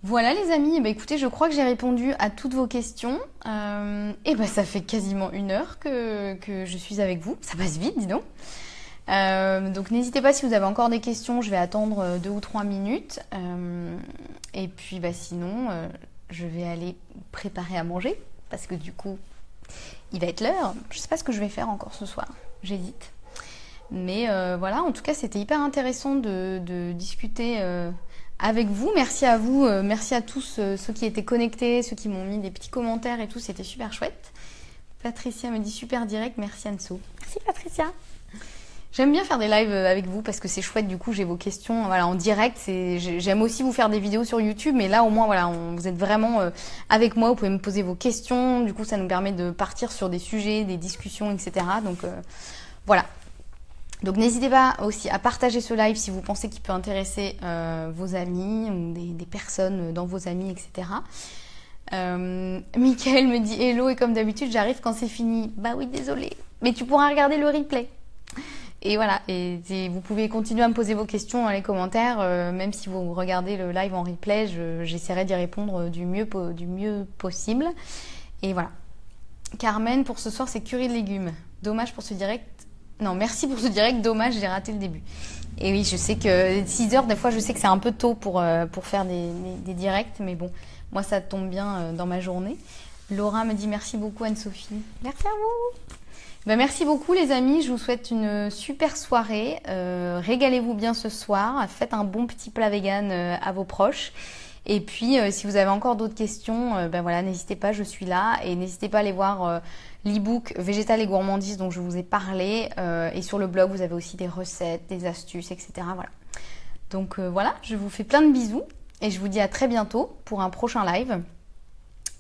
Voilà les amis, écoutez, je crois que j'ai répondu à toutes vos questions. Ça fait quasiment 1 heure que je suis avec vous. Ça passe vite, dis donc. Donc n'hésitez pas si vous avez encore des questions, je vais attendre 2 ou 3 minutes. Et puis sinon, je vais aller préparer à manger parce que du coup, il va être l'heure. Je ne sais pas ce que je vais faire encore ce soir, j'hésite. Mais voilà, en tout cas, c'était hyper intéressant de discuter avec vous. Merci à vous, merci à tous ceux qui étaient connectés, ceux qui m'ont mis des petits commentaires et tout, c'était super chouette. Patricia me dit super direct, merci Anso. Merci Patricia. J'aime bien faire des lives avec vous parce que c'est chouette, du coup j'ai vos questions en direct. J'aime aussi vous faire des vidéos sur YouTube, mais là au moins vous êtes vraiment avec moi, vous pouvez me poser vos questions, du coup ça nous permet de partir sur des sujets, des discussions, etc. Donc voilà. Donc n'hésitez pas aussi à partager ce live si vous pensez qu'il peut intéresser vos amis ou des personnes dans vos amis, etc. Michael me dit hello et comme d'habitude j'arrive quand c'est fini. Bah oui, désolé, mais tu pourras regarder le replay. Et voilà, vous pouvez continuer à me poser vos questions dans les commentaires, même si vous regardez le live en replay, j'essaierai d'y répondre du mieux possible. Et voilà. Carmen, pour ce soir, c'est curry de légumes. Dommage pour ce direct. Non, merci pour ce direct, dommage, j'ai raté le début. Et oui, je sais que 6 heures, des fois, je sais que c'est un peu tôt pour faire des directs, mais bon, moi, ça tombe bien dans ma journée. Laura me dit merci beaucoup, Anne-Sophie. Merci à vous. Ben, merci beaucoup, les amis. Je vous souhaite une super soirée. Régalez-vous bien ce soir. Faites un bon petit plat vegan à vos proches. Et puis, si vous avez encore d'autres questions, ben voilà, n'hésitez pas, je suis là. Et n'hésitez pas à aller voir l'e-book Végétal et gourmandise dont je vous ai parlé. Et sur le blog, vous avez aussi des recettes, des astuces, etc. Voilà. Donc voilà, je vous fais plein de bisous. Et je vous dis à très bientôt pour un prochain live.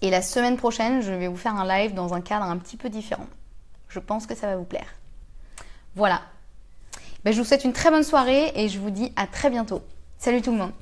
Et la semaine prochaine, je vais vous faire un live dans un cadre un petit peu différent. Je pense que ça va vous plaire. Voilà. Ben, je vous souhaite une très bonne soirée et je vous dis à très bientôt. Salut tout le monde.